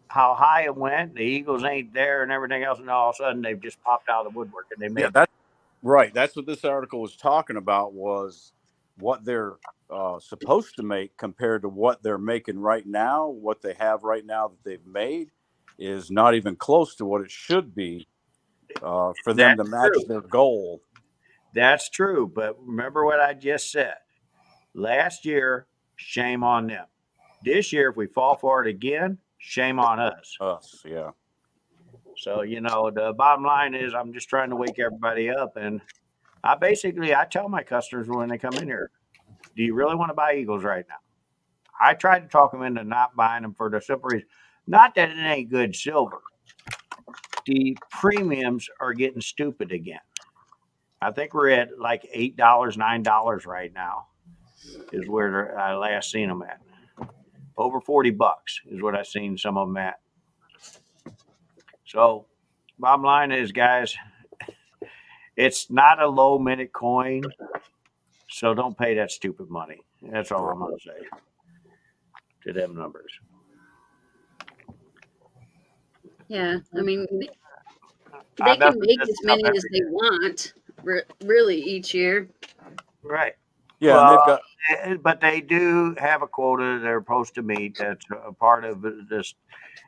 how high it went, the Eagles ain't there and everything else, and all of a sudden they've just popped out of the woodwork and they made That's right. That's what this article was talking about, was what they're supposed to make compared to what they're making right now. What they have right now that they've made is not even close to what it should be for them to match their goal. That's true. But remember what I just said. Last year, shame on them. This year, if we fall for it again, shame on us. Yeah. So, the bottom line is I'm just trying to wake everybody up. And I tell my customers when they come in here, do you really want to buy Eagles right now? I tried to talk them into not buying them for the simple reason. Not that it ain't good silver. The premiums are getting stupid again. I think we're at like $8, $9 right now is where I last seen them at. Over $40 is what I seen some of them at. So bottom line is, guys, it's not a low minute coin. So don't pay that stupid money. That's all I'm going to say to them numbers. Yeah, I mean, they can make as many as they want, really, each year. Right. Yeah, well, and they've got. But they do have a quota they're supposed to meet. That's a part of this.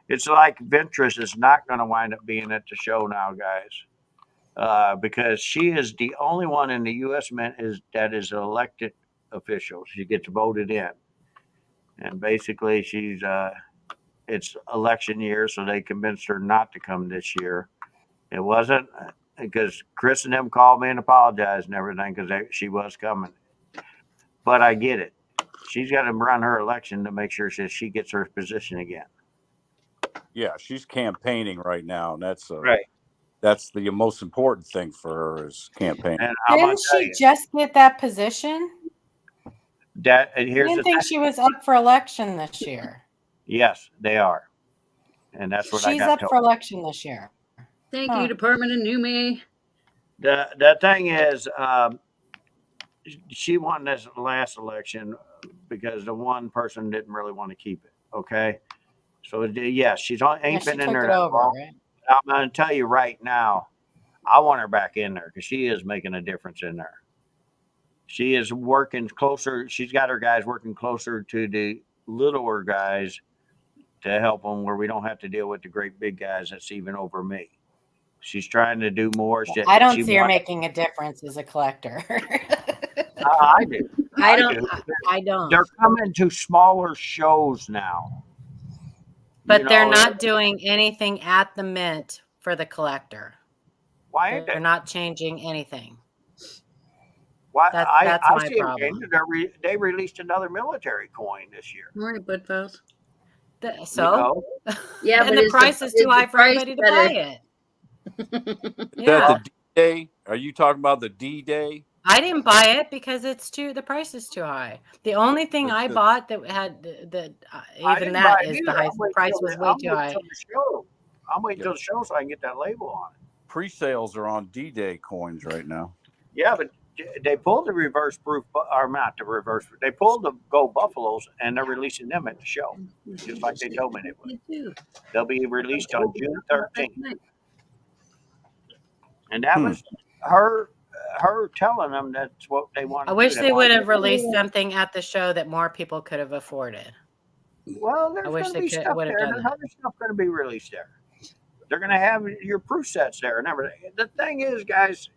It's like Ventress is not going to wind up being at the show now, guys, because she is the only one in the U.S. Mint that is an elected official. She gets voted in, and basically it's election year, so they convinced her not to come this year. It wasn't because Chris and them called me and apologized and everything because she was coming. But I get it. She's got to run her election to make sure she gets her position again. Yeah, she's campaigning right now, and that's right. That's the most important thing for her is campaigning. And didn't she just get that position? I didn't think she was up for election this year. Yes, they are, and that's what she's up for election this year. Thank you, Department of NUME. The thing is, she won this last election because the one person didn't really want to keep it. Okay, so yes, she's ain't been in there that long. Right? I'm going to tell you right now, I want her back in there because she is making a difference in there. She is working closer. She's got her guys working closer to the littler guys to help them where we don't have to deal with the great big guys that's even over me. She's trying to do more. I don't see her making a difference as a collector. I do. I don't. They're coming to smaller shows now. But they're not doing anything at the mint for the collector. Why ain't They're they? not changing anything. Why? That's I my see problem. they released another military coin this year. All right, Budfels. So? Yeah, and but the price is too high for anybody to buy it. Is that the D-Day? Are you talking about the D-Day? I didn't buy it because the price is too high. The only thing I bought that had the price was way too high. I'm waiting till the show so I can get that label on it. Pre-sales are on D-Day coins right now. Yeah, but they pulled the reverse proof, or not the reverse. They pulled the Go Buffaloes, and they're releasing them at the show, just like they told me they would. They'll be released on June 13th, and that was her telling them that's what they wanted. I wish they would have released something at the show that more people could have afforded. Well, there's going to be stuff there. There's other stuff going to be released there. They're going to have your proof sets there and everything. The thing is, guys,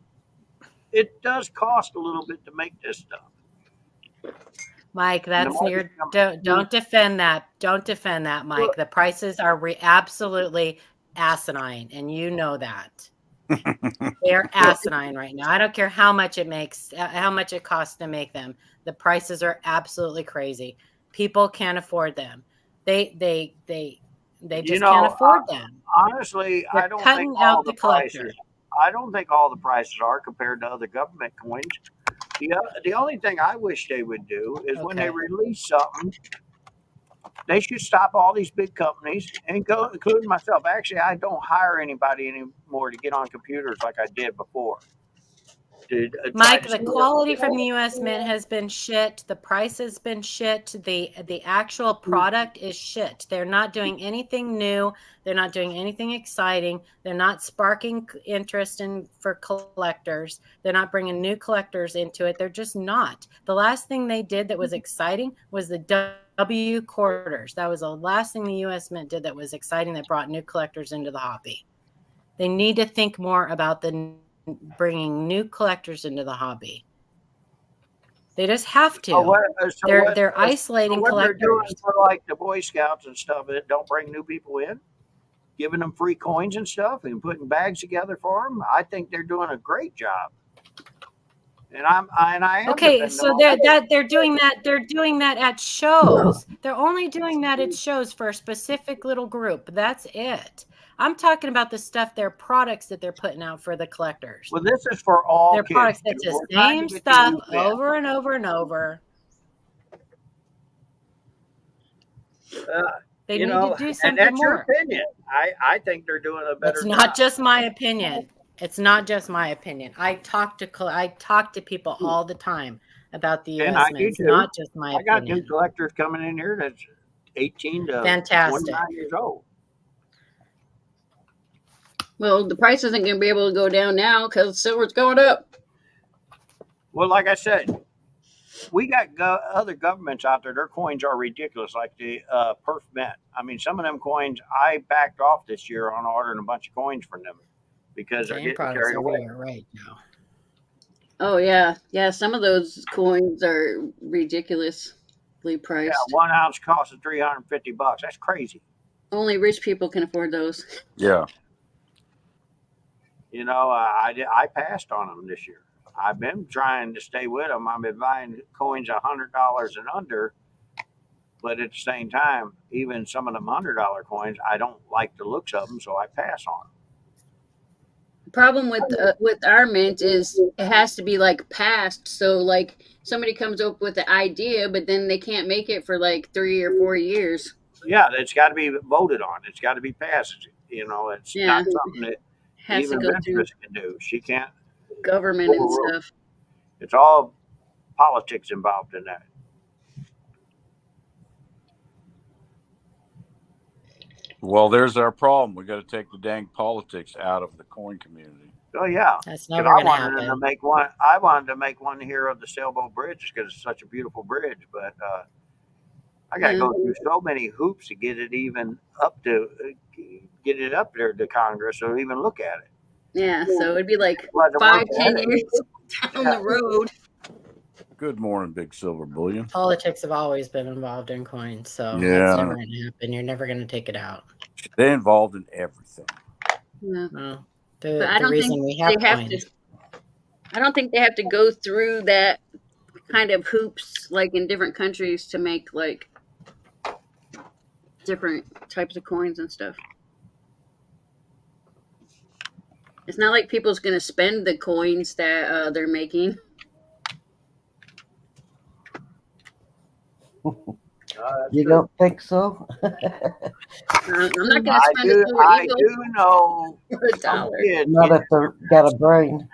it does cost a little bit to make this stuff. Mike, don't defend that. Don't defend that, Mike. Well, the prices are absolutely asinine, and you know that. They're asinine right now. I don't care how much it costs to make them. The prices are absolutely crazy. People can't afford them. They just can't afford them. Honestly, I don't think all the prices. I don't think all the prices are compared to other government coins. The only thing I wish they would do is when they release something, they should stop all these big companies and go, including myself. Actually, I don't hire anybody anymore to get on computers like I did before. Mike, the quality from the U.S. Mint has been shit. The price has been shit. The actual product is shit. They're not doing anything new. They're not doing anything exciting. They're not sparking interest for collectors. They're not bringing new collectors into it. They're just not. The last thing they did that was exciting was the W quarters. That was the last thing the U.S. Mint did that was exciting that brought new collectors into the hobby. They need to think more about bringing new collectors into the hobby. They just have to. They're isolating collectors. They're doing for like the Boy Scouts and stuff that don't bring new people in, giving them free coins and stuff and putting bags together for them. I think they're doing a great job. And I am okay. So they're doing that. They're doing that at shows. They're only doing that at shows for a specific little group. That's it. I'm talking about the stuff, their products that they're putting out for the collectors. Well, this is for all their kids. Products. That's the same stuff over and over and over. They need to do something and that's more. Your opinion. I think they're doing a better. It's not just my opinion. It's not just my opinion. I talk to people all the time about the U.S. Mint. It's not just my opinion. I got new collectors coming in here that's 18 to 29 years old. Well, the price isn't going to be able to go down now because silver's going up. Well, like I said, we got other governments out there. Their coins are ridiculous, like the Perf Mint. I mean, some of them coins, I backed off this year on ordering a bunch of coins from them because they're getting carried away right now. Oh, yeah. Yeah, some of those coins are ridiculously priced. Yeah, 1 ounce costs $350. That's crazy. Only rich people can afford those. Yeah. You know, I passed on them this year. I've been trying to stay with them. I've been buying coins $100 and under, but at the same time, even some of them $100 coins, I don't like the looks of them, so I pass on them. The problem with our mint is it has to be like passed. So like somebody comes up with the idea, but then they can't make it for like 3 or 4 years. Yeah, it's got to be voted on. It's got to be passed. You know, it's not something that even Ventress can do. She can't. Government and stuff. It's all politics involved in that. Well, there's our problem. We got to take the dang politics out of the coin community. Oh yeah, That's because never I going to wanted them to happen. make one. I wanted to make one here of the Sailboat Bridge because it's such a beautiful bridge. But I got to Yeah. go through so many hoops to get it even up to get it up there to Congress or even look at it. Yeah, so it'd be like Wasn't 5, worth the 10 headache. years down the road. Good morning, Big Silver Bullion. Politics have always been involved in coins, so Yeah. that's never going to happen. You're never going to take it out. They're involved in everything. Yeah. Well, But the I don't reason think we have they have coins. to. I don't think they have to go through that kind of hoops like in different countries to make like different types of coins and stuff. It's not like people's going to spend the coins that they're making. You don't think so? I'm not going to I spend do. a silver I eagle do know for a some dollar. kids. Not if they're got a brain.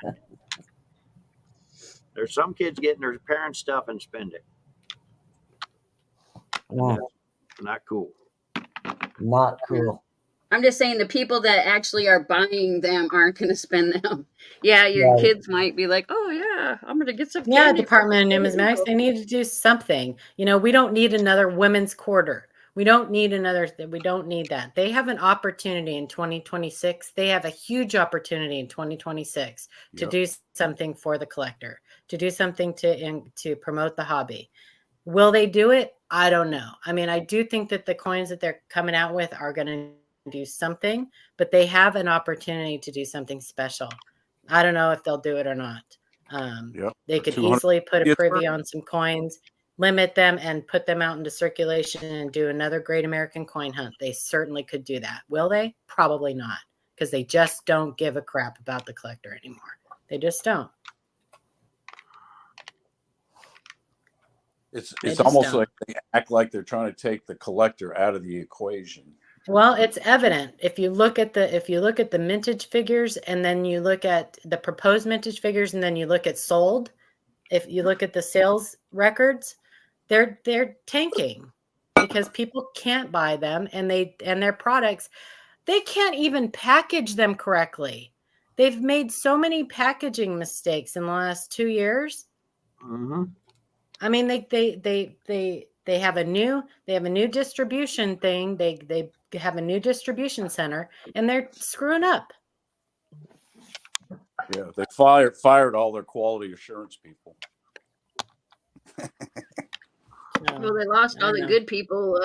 There's some kids getting their parents' stuff and spend it. Mm, Not cool. not cool. I'm just saying the people that actually are buying them aren't going to spend them. Yeah, your Right. kids might be like, "Oh yeah, I'm going to get some." Yeah, candy for Department of the Numismatics, eagle." they need to do something. We don't need another women's quarter. We don't need that. They have an opportunity in 2026. They have a huge opportunity in 2026 to Yep. do something for the collector, to do something to promote the hobby. Will they do it? I don't know. I mean, I do think that the coins that they're coming out with are going to do something, but they have an opportunity to do something special. I don't know if they'll do it or not. Yep. They For could 200 easily put a Yes, privy sir. on some coins, limit them, and put them out into circulation and do another Great American Coin Hunt. They certainly could do that. Will they? Probably not, because they just don't give a crap about the collector anymore. They just don't. It's just almost don't. like they act like they're trying to take the collector out of the equation. Well, it's evident if you look at the mintage figures, and then you look at the proposed mintage figures, and then you look at sold. If you look at the sales records, they're tanking because people can't buy them, and their products, they can't even package them correctly. They've made so many packaging mistakes in the last 2 years. Mm-hmm. I mean, they have a new distribution thing. They have a new distribution center, and they're screwing up. Yeah, they fired all their quality assurance people. Well, they lost all the good people.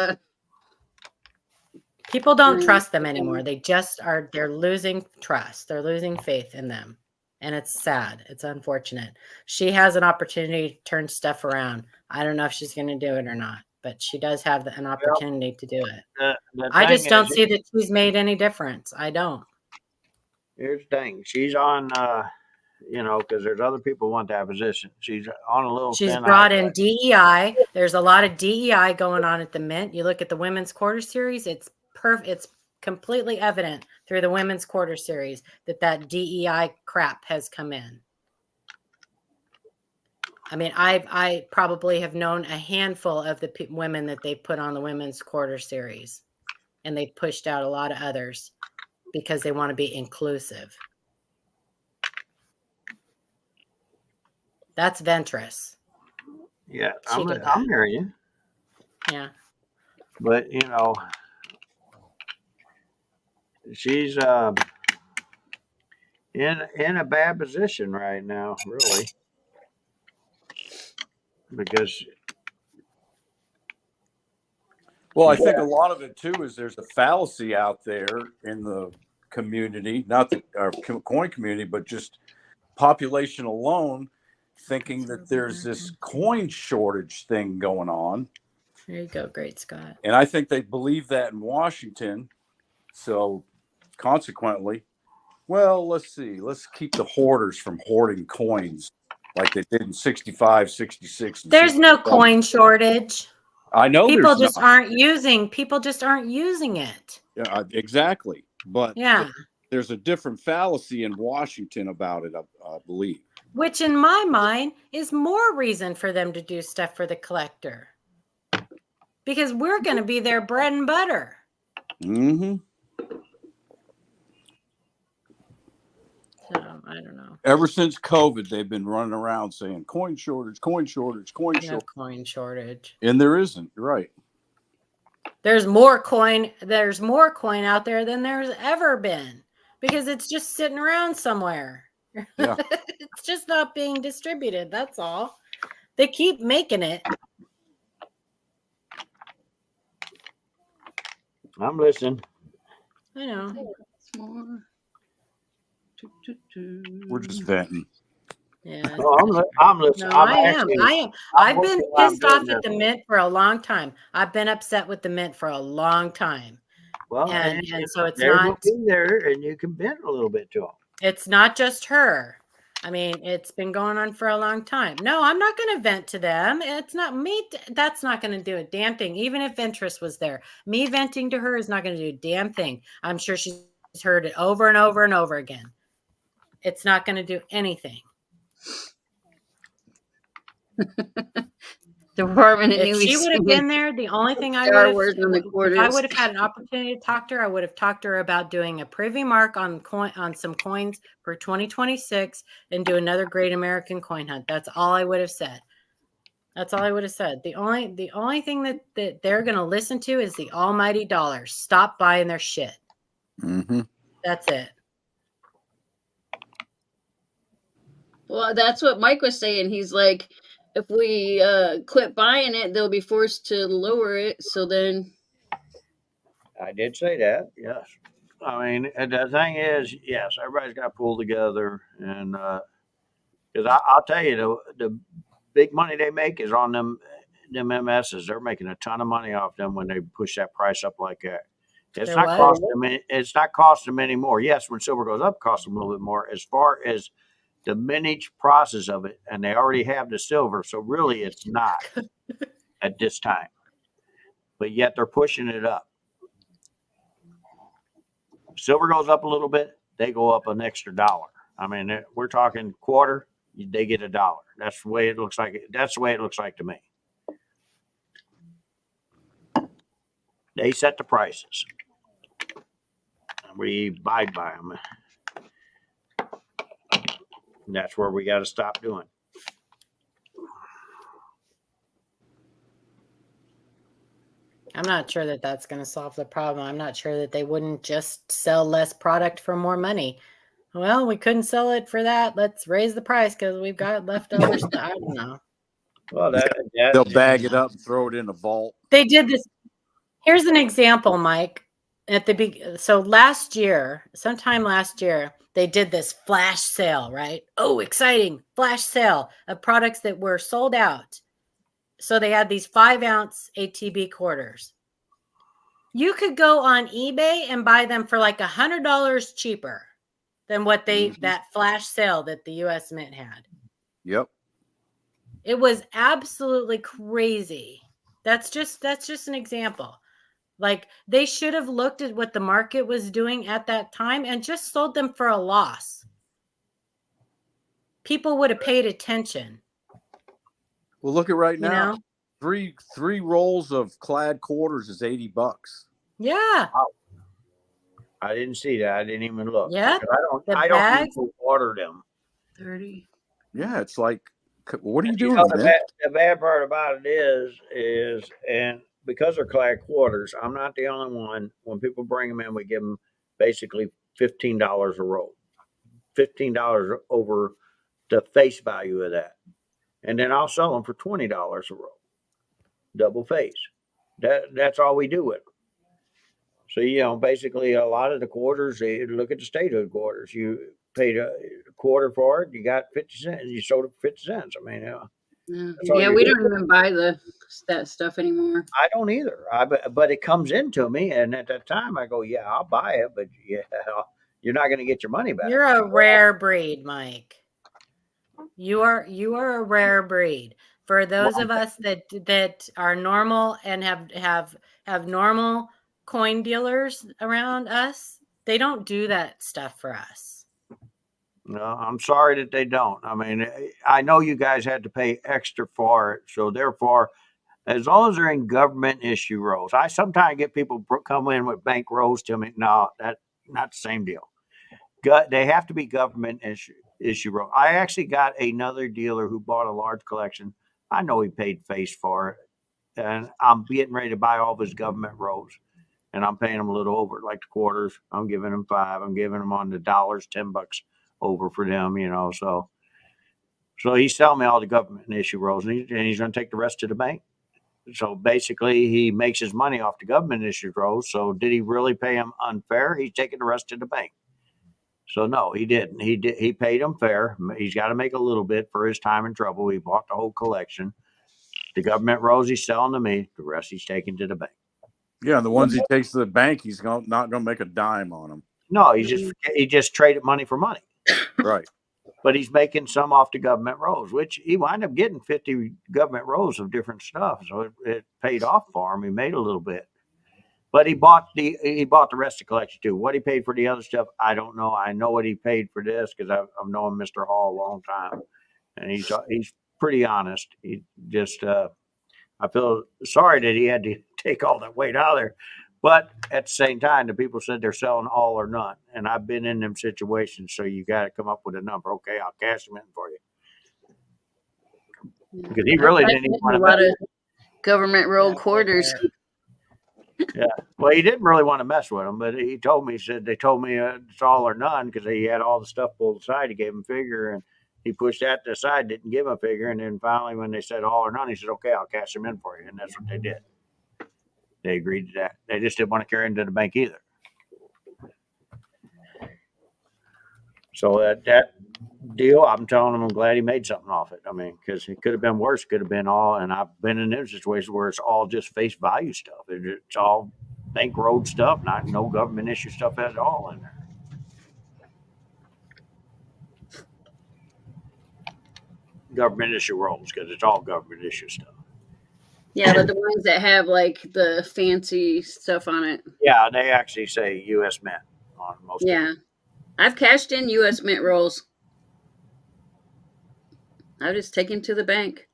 People don't Mm. trust them anymore. They're losing trust. They're losing faith in them. And it's sad. It's unfortunate. She has an opportunity to turn stuff around. I don't know if she's going to do it or not, but she does have an opportunity to do it. I just don't see that she's made any difference. I don't. Here's the thing. She's on, because there's other people who want that position. She's on a little She's thin brought ice. in DEI. There's a lot of DEI going on at the Mint. You look at the Women's Quarter Series, it's completely evident through the Women's Quarter Series that DEI crap has come in. I mean, I probably have known a handful of the women that they put on the Women's Quarter Series, and they pushed out a lot of others because they want to be inclusive. That's Ventress. Yeah, She did I'm that. hearing you. Yeah. But she's in a bad position right now, really, because Well, I think a lot of it too is there's a fallacy out there in the community, not the coin community, but just population alone, thinking that there's this coin shortage thing going on. There you go, Great Scott. And I think they believe that in Washington. So consequently, well, let's see. Let's keep the hoarders from hoarding coins like they did in 65, 66. There's no 67. coin shortage. I know People there's just not. aren't using it. Yeah, exactly. But Yeah. there's a different fallacy in Washington about it, I believe. Which in my mind is more reason for them to do stuff for the collector. Because we're going to be their bread and butter. Mm-hmm. So I don't know. Ever since COVID, they've been running around saying coin shortage, coin shortage, coin No shortage. coin shortage. And there isn't. You're right. There's more coin. There's more coin out there than there's ever been because it's just sitting around somewhere. Yeah. It's just not being distributed. That's all. They keep making it. I'm listening. I know. It's more. We're just venting. Yeah. No, I'm listening. No, I'm I am. actually- I am. I'm I've been working on pissed off doing at the mint for a long time. I've been upset with the mint for a long time. Well, And so it's they're not in there, and you can vent a little bit to them. it's not just her. I mean, it's been going on for a long time. No, I'm not going to vent to them. It's not me. That's not going to do a damn thing. Even if interest was there, me venting to her is not going to do a damn thing. I'm sure she's heard it over and over and over again. It's not going to do anything. Department If she would have been there, the only thing I Star would Wars on the have, if I quarters. would have had an opportunity to talk to her, I would have talked to her about doing a privy mark on some coins for 2026 and do another Great American Coin Hunt. That's all I would have said. That's all I would have said. The only thing that they're going to listen to is the almighty dollar. Stop buying their shit. Mm-hmm. That's it. Well, that's what Mike was saying. He's like, if we quit buying it, they'll be forced to lower it. So then, I did say that, yes. I mean, and the thing is, yes, everybody's got to pull together, and because I'll tell you, the big money they make is on them MSs. They're making a ton of money off them when they push that price up like that. It's They're not what? costing them. It's not costing them any more. Yes, when silver goes up, it costs them a little bit more. As far as the mintage process of it, and they already have the silver, so really it's not at this time. But yet they're pushing it up. Silver goes up a little bit, they go up an extra $1. I mean, we're talking quarter, they get $1. That's the way it looks like. That's the way it looks like to me. They set the prices. And we abide by them. And that's where we got to stop doing. I'm not sure that that's going to solve the problem. I'm not sure that they wouldn't just sell less product for more money. Well, we couldn't sell it for that. Let's raise the price because we've got leftover stuff. I don't know. Well, They'll bag it up and throw it in a vault. They did this. Here's an example, Mike. So sometime last year, they did this flash sale, right? Oh, exciting. Flash sale of products that were sold out. So they had these 5-ounce ATB quarters. You could go on eBay and buy them for like $100 cheaper than what that flash sale that the US Mint had. Yep. It was absolutely crazy. That's just an example. Like they should have looked at what the market was doing at that time and just sold them for a loss. People would have paid attention. Well, look at right You now. know? Three rolls of clad quarters is $80. Yeah. I didn't see that. I didn't even look. Yeah. I don't even order them. 30. Yeah, it's like, what are you You doing, know, man? the bad part about it is, and because they're clad quarters, I'm not the only one. When people bring them in, we give them basically $15 a roll, $15 over the face value of that, and then I'll sell them for $20 a roll, double face. That's all we do with them. So basically, a lot of the quarters. They look at the statehood quarters. You paid a quarter for it. You got 50 cents. You sold it for 50 cents. I mean, Yeah, we don't even buy that stuff anymore. I don't either. But it comes into me, and at that time, I go, "Yeah, I'll buy it," but yeah, you're not going to get your money back. You're a rare breed, Mike. You are a rare breed. For those of us that are normal and have normal coin dealers around us, they don't do that stuff for us. No, I'm sorry that they don't. I mean, I know you guys had to pay extra for it, so therefore, as long as they're in government issue rolls. I sometimes get people come in with bank rolls to me. No, that's not the same deal. They have to be government issue roll. I actually got another dealer who bought a large collection. I know he paid face for it, and I'm getting ready to buy all of his government rolls, and I'm paying him a little over, like the quarters. I'm giving him $5. I'm giving him on the dollars, $10 over for them. So he's selling me all the government issue rolls, and he's going to take the rest to the bank. So basically, he makes his money off the government issue rolls. So did he really pay him unfair? He's taking the rest to the bank. So no, he didn't. He paid him fair. He's got to make a little bit for his time and trouble. He bought the whole collection. The government rolls he's selling to me. The rest he's taking to the bank. Yeah, and the ones he takes to the bank, he's not going to make a dime on them. No, he just traded money for money. Right. But he's making some off the government rolls, which he wound up getting 50 government rolls of different stuff. So it paid off for him. He made a little bit. But he bought the rest of the collection too. What he paid for the other stuff, I don't know. I know what he paid for this because I've known Mr. Hall a long time, and he's pretty honest. He just I feel sorry that he had to take all that weight out of there, but at the same time, the people said they're selling all or none, and I've been in them situations. So you got to come up with a number. Okay, I'll cash them in for you because he really didn't even want a to. lot of government roll quarters. Yeah, well, he didn't really want to mess with them, but he told me, they told me it's all or none because he had all the stuff pulled aside. He gave him a figure, and he pushed that to the side, didn't give him a figure, and then finally, when they said all or none, he said, "Okay, I'll cash them in for you," and that's what they did. They agreed to that. They just didn't want to carry into the bank either. So that deal, I'm telling him, I'm glad he made something off it. I mean, because it could have been worse, could have been all, and I've been in those situations where it's all just face value stuff. It's all bank road stuff, no government issue stuff at all in there. Government issue rolls because it's all government issue stuff. Yeah, but the ones that have like the fancy stuff on it. Yeah, they actually say U.S. Mint on most. Yeah, I've cashed in U.S. Mint rolls. I just take them to the bank.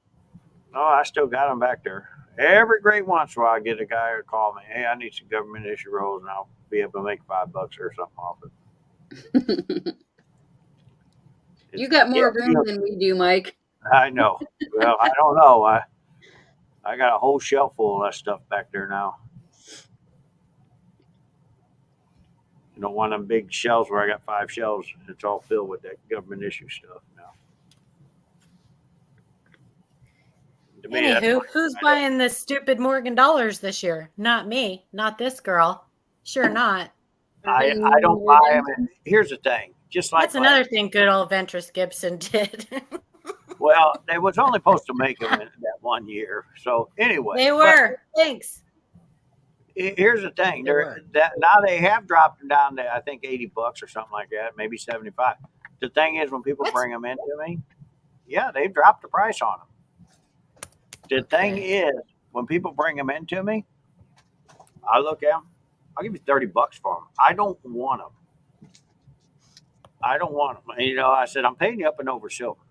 Oh, I still got them back there. Every great once in a while, I get a guy who call me, "Hey, I need some government issue rolls, and I'll be able to make $5 or something off it." You got more room than we do, Mike. I know. Well, I don't know. I got a whole shelf full of that stuff back there now. One of them big shelves where I got 5 shelves. It's all filled with that government issue stuff now. To me, Anywho, who's buying the stupid Morgan dollars this year? Not me. Not this girl. Sure not. I don't buy them. And here's the thing. Just like that's another thing good old Ventris Gibson did. Well, they was only supposed to make them in that 1 year. So anyway, they were. Thanks. Here's the thing. Now they have dropped them down to I think $80 or something like that, maybe 75. The thing is, when people bring them into me, yeah, they've dropped the price on them. The thing is, when people bring them into me, I look at them. I'll give you $30 for them. I don't want them. I don't want them. And, I said I'm paying you up and over silver.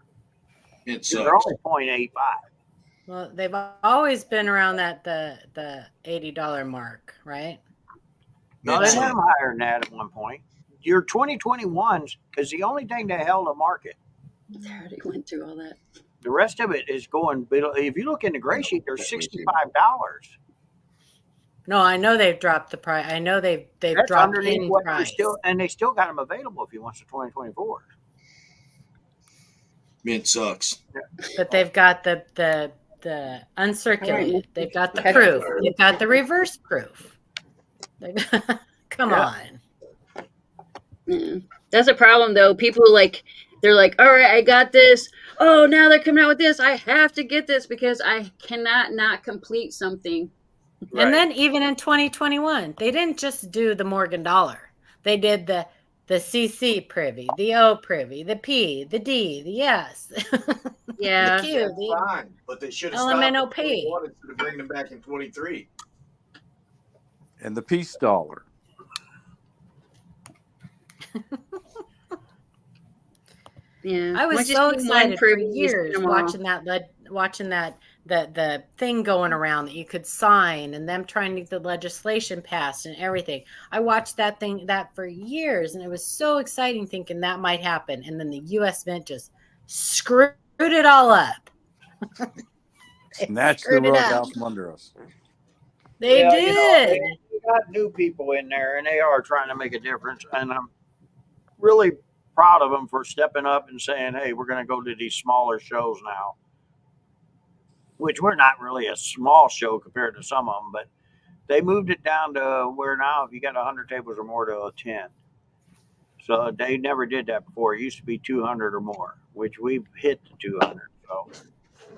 They're only 0.85. Well, they've always been around the $80 mark, right? No, they went higher than that at one point. Your 2021s is the only thing that held the market. They already went through all that. The rest of it is going below. If you look in the gray sheet, there's $65. No, I know they've dropped the price. I know they've That's dropped underneath in what price. they still got them available if you want the 2024. Mint sucks. But they've got the uncirculated. They've got the proof. They've got the reverse proof. Come on. Yeah. That's a problem though. People they're like, all right, I got this. Oh, now they're coming out with this. I have to get this because I cannot not complete something. Right. And then even in 2021, they didn't just do the Morgan dollar. They did the CC privy, the O privy, the P, the D, the S. Yeah. The Q, That's fine, but they should have LMNOP. stopped instead of bringing them back in 23. And the peace dollar. Yeah. I was so excited for years watching that the thing going around that you could sign, and them trying to get the legislation passed and everything. I watched that for years, and it was so exciting thinking that might happen. And then the U.S. Mint just screwed it all up. They Snatch the screwed it rug up. out from under us. They Yeah, did. we got new people in there, and they are trying to make a difference. And I'm really proud of them for stepping up and saying, "Hey, we're going to go to these smaller shows now." Which we're not really a small show compared to some of them, but they moved it down to where now if you got 100 tables or more to a 10. So they never did that before. It used to be 200 or more, which we've hit the 200. So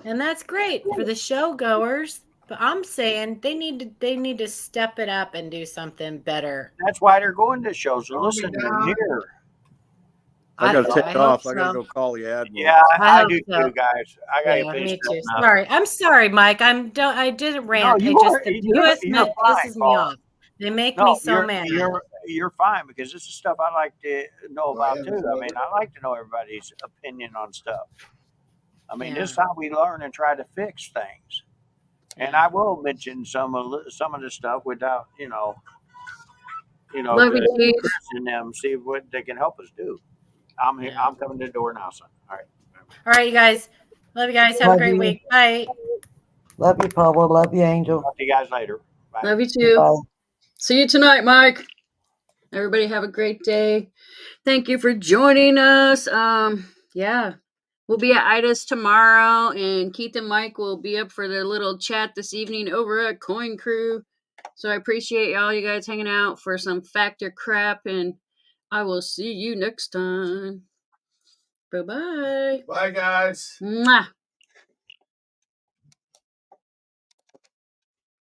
And that's great for the show goers. But I'm saying they need to step it up and do something better. that's why they're going to shows. So Calm listen me to down. here. I gotta take hope off. I gotta so. go call the admiral. Yeah, I I hope do so. too, guys. I got to Yeah, finish me too. that up. Sorry. I'm sorry, Mike. I didn't No, rant. you I just are. the You're US Mint fine, pisses me Paula. off. They make me No, so mad. you're fine because this is stuff I like to know Go about ahead, too. Miss I Lola. mean, I like to know everybody's opinion on stuff. I mean, Yeah. this is how we learn and try to fix things. And Yeah. I will mention some of the stuff without, Love you, Chief. Chris and them, see what they can help us do. I'm here. Yeah. I'm coming to the door now, son. All right. All right, you guys. Love you guys. Have a Love great you. week. Bye. Love you, Paula. Love you, Angel. Talk to you guys later. Bye. Love you too. Bye. See you tonight, Mike. Everybody have a great day. Thank you for joining us. Yeah. We'll be at Ida's tomorrow, and Keith and Mike will be up for their little chat this evening over at Coin Crew. So I appreciate all you guys hanging out for some factor crap, and I will see you next time. Bye-bye. Bye, guys. Mwah.